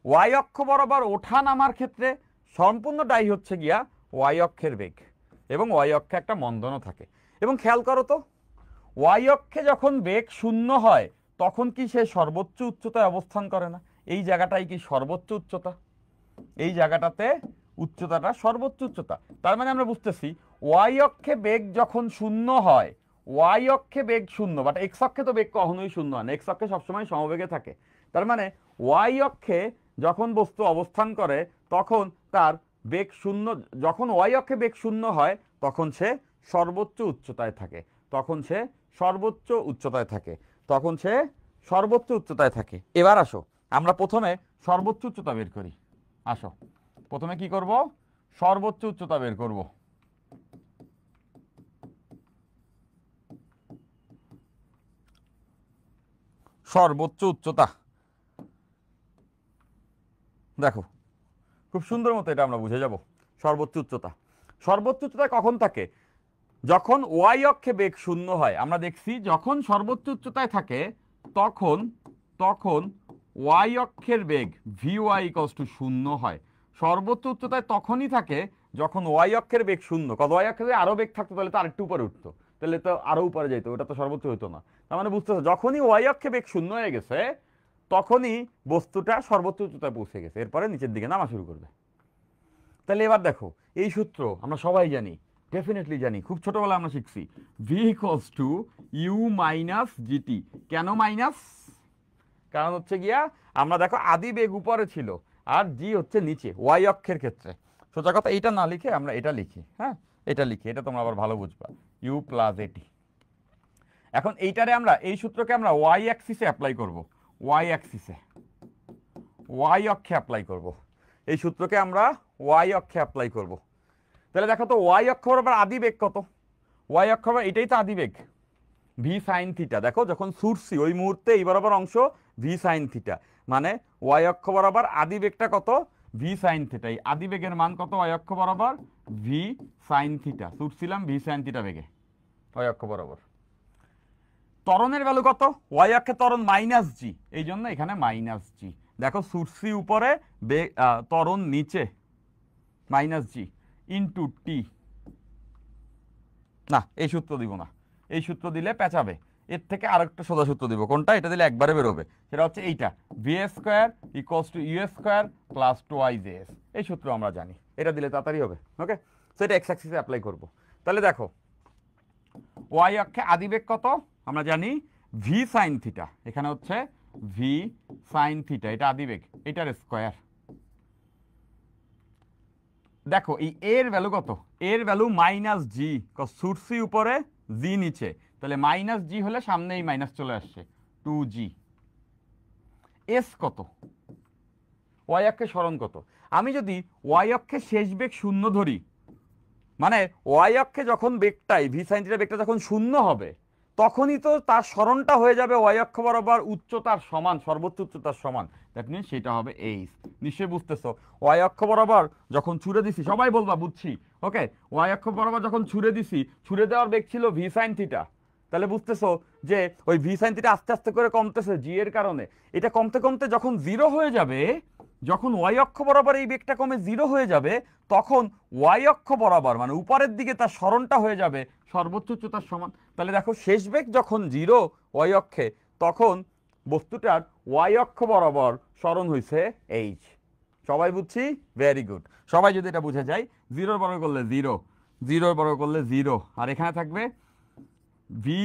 ওয়াই অক্ষ বরাবর ওঠা নামার ক্ষেত্রে সম্পূর্ণ দায়ী হচ্ছে গিয়া ওয়াই অক্ষের বেগ, এবং ওয়াই অক্ষে একটা মন্দনও থাকে। এবং খেয়াল করো তো ওয়াই অক্ষে যখন বেগ শূন্য হয় তখন কি সে সর্বোচ্চ উচ্চতায় অবস্থান করে না? এই জায়গাটাই কি সর্বোচ্চ উচ্চতা? এই জায়গাটাতে উচ্চতাটা সর্বোচ্চ উচ্চতা। তার মানে আমরা বুঝতেছি ওয়াই অক্ষে বেগ যখন শূন্য হয়, ওয়াই অক্ষে বেগ শূন্য, বাট এক্স অক্ষে তো বেগ কখনোই শূন্য হয় না, এক্স অক্ষে সবসময় সমবেগে থাকে। তার মানে ওয়াই অক্ষে যখন বস্তু অবস্থান করে তখন তার বেগ শূন্য, যখন ওয়াই অক্ষে বেগ শূন্য হয় তখন সে সর্বোচ্চ উচ্চতায় থাকে, তখন সে সর্বোচ্চ উচ্চতায় থাকে, তখন সে সর্বোচ্চ উচ্চতায় থাকে। এবার আসো আমরা প্রথমে সর্বোচ্চ উচ্চতা বের করি। আসো প্রথমে কি করব, সর্বোচ্চ উচ্চতা বের করব। সর্বোচ্চ উচ্চতা দেখো খুব সুন্দর মতো এটা আমরা বুঝে যাব। সর্বোচ্চ উচ্চতা, সর্বোচ্চ উচ্চতা কখন থাকে? যখন ওয়াই অক্ষে বেগ শূন্য হয়। আমরা দেখছি যখন সর্বোচ্চ উচ্চতায় থাকে তখন তখন ওয়াই অক্ষের বেগ ভি ওয়াই ইকুয়ালস টু শূন্য হয়। সর্বোচ্চ উচ্চতায় তখনই থাকে যখন ওয়াই অক্ষের বেগ শূন্য। কত ওয়াই অক্ষের আরো বেগ থাকতো তাহলে তো আরেকটু উপরে উঠতো, তাহলে তো আরো উপরে যেত, ওটা তো সর্বোচ্চ হতো না। তার মানে বুঝতে পারছো যখনই ওয়াই অক্ষে বেগ শূন্য হয়ে গেছে তখনই বস্তুটা সর্বোচ্চ উচ্চতায় পৌঁছে গেছে, এরপরে নিচের দিকে নামা শুরু করবে। তাহলে এবার দেখো এই সূত্র আমরা সবাই জানি, ডেফিনেটলি জানি, খুব ছোটবেলা আমরা শিখছি V equals to U minus GT. কেন মাইনাস? কারণ হচ্ছে গিয়া আমরা দেখো আদি বেগ উপরে ছিল আর জি হচ্ছে নিচে ওয়াই অক্ষের ক্ষেত্রে। সোজা কথা এইটা না লিখে আমরা এটা লিখি, হ্যাঁ এটা লিখি, এটা তোমরা আবার ভালো বুঝবা, ইউ প্লাস এটি। এখন এইটারে আমরা এই সূত্রকে আমরা ওয়াই অ্যাক্সিসে অ্যাপ্লাই করব, ওয়াই অ্যাক্সিসে ওয়াই অক্ষে অ্যাপ্লাই করব, এই সূত্রকে আমরা ওয়াই অক্ষে অ্যাপ্লাই করব। তাহলে দেখো তো ওয়াই অক্ষ বরাবর আদি বেগ কত? ওয়াই অক্ষ বরাবর এটাই তো আদি বেগ ভি সাইন থিটা। দেখো যখন ছুটছি ওই মুহূর্তে এই বরাবর অংশ ভি সাইন থিটা, মানে ওয়াই অক্ষ বরাবর আদি বেগটা কত? V sine theta. এই আদি বেগের মান কত ওয়াই অক্ষ বরাবর? V sine theta. ছুটছিলাম ভি সাইন থিটা বেগে ওয়াই অক্ষ বরাবর। ত্বরণের ভ্যালু কত? ওয়াই অক্ষে ত্বরণ মাইনাস জি, এই জন্য এখানে মাইনাস জি। দেখো ছুটছি উপরে, ত্বরণ নিচে, মাইনাস জি ইন্টু টি। না এই সূত্র দিব না, এই সূত্র দিলে পেঁচাবে। এর থেকে আরেকটা সোজা সূত্র দিব, কোনটা? এটা দিলে একবারে বেরোবে, সেটা হচ্ছে এইটা, V square equals to U square plus twice S. এই সূত্র আমরা জানি, এটা দিলে তাড়াতাড়ি হবে। ওকে, সেটা এক্স অ্যাক্সিসে অ্যাপ্লাই করব। তাহলে দেখো ওয়াই অক্ষে আদিবেগ কত আমরা জানি? V sine theta. এখানে হচ্ছে ভি সাইন থিটা, এটা আদিবেগ, এটার স্কোয়ার। দেখো এই এর ভ্যালু কত? এর ভ্যালু মাইনাস জি, ছুটছি উপরে জি নিচে, তাহলে মাইনাস জি হলে সামনেই মাইনাস চলে আসছে, টু জি। এস কত? ওয়াই অক্ষে সরণ কত? আমি যদি ওয়াই অক্ষে শেষ বেগ শূন্য ধরি, মানে ওয়াই অক্ষে যখন বেগটাই ভি সাইন থিটা বেগটা যখন শূন্য হবে তখনই তো তার সরণটা হয়ে যাবে ওয়াই অক্ষ বরাবর উচ্চতার সমান, সর্বোচ্চ উচ্চতার সমান। দ্যাট মিনস সেটা হবে এইচ। নিশ্চয়ই বুঝতেছো, ওয়াই অক্ষ বরাবর যখন ছুড়ে দিছি, সবাই বলবা বুঝছি, ওকে, ওয়াই অক্ষ বরাবর যখন ছুড়ে দিছি, ছুড়ে দেওয়ার বেগ ছিল ভি সাইন থিটা। তাহলে বুঝতেছো যে ওই ভি সাইন থিটা আস্তে আস্তে করে কমতেছে জি এর কারণে। এটা কমতে কমতে যখন জিরো হয়ে যাবে, যখন ওয়াই অক্ষ বরাবর এই বেগটা কমে জিরো হয়ে যাবে, তখন ওয়াই অক্ষ বরাবর মানে উপরের দিকে তার সরণটা হয়ে যাবে সর্বোচ্চ উচ্চতার সমান। তাহলে দেখো শেষ বেগ যখন জিরো ওয়াই অক্ষে, তখন বস্তুটার ওয়াই অক্ষ বরাবর সরণ হয়েছে এইচ। সবাই বুঝছি? Very good. সবাই যদি এটা বুঝে যায়, জিরোর বর্গ করলে জিরো, জিরোর বর্গ করলে জিরো, আর এখানে থাকবে ভি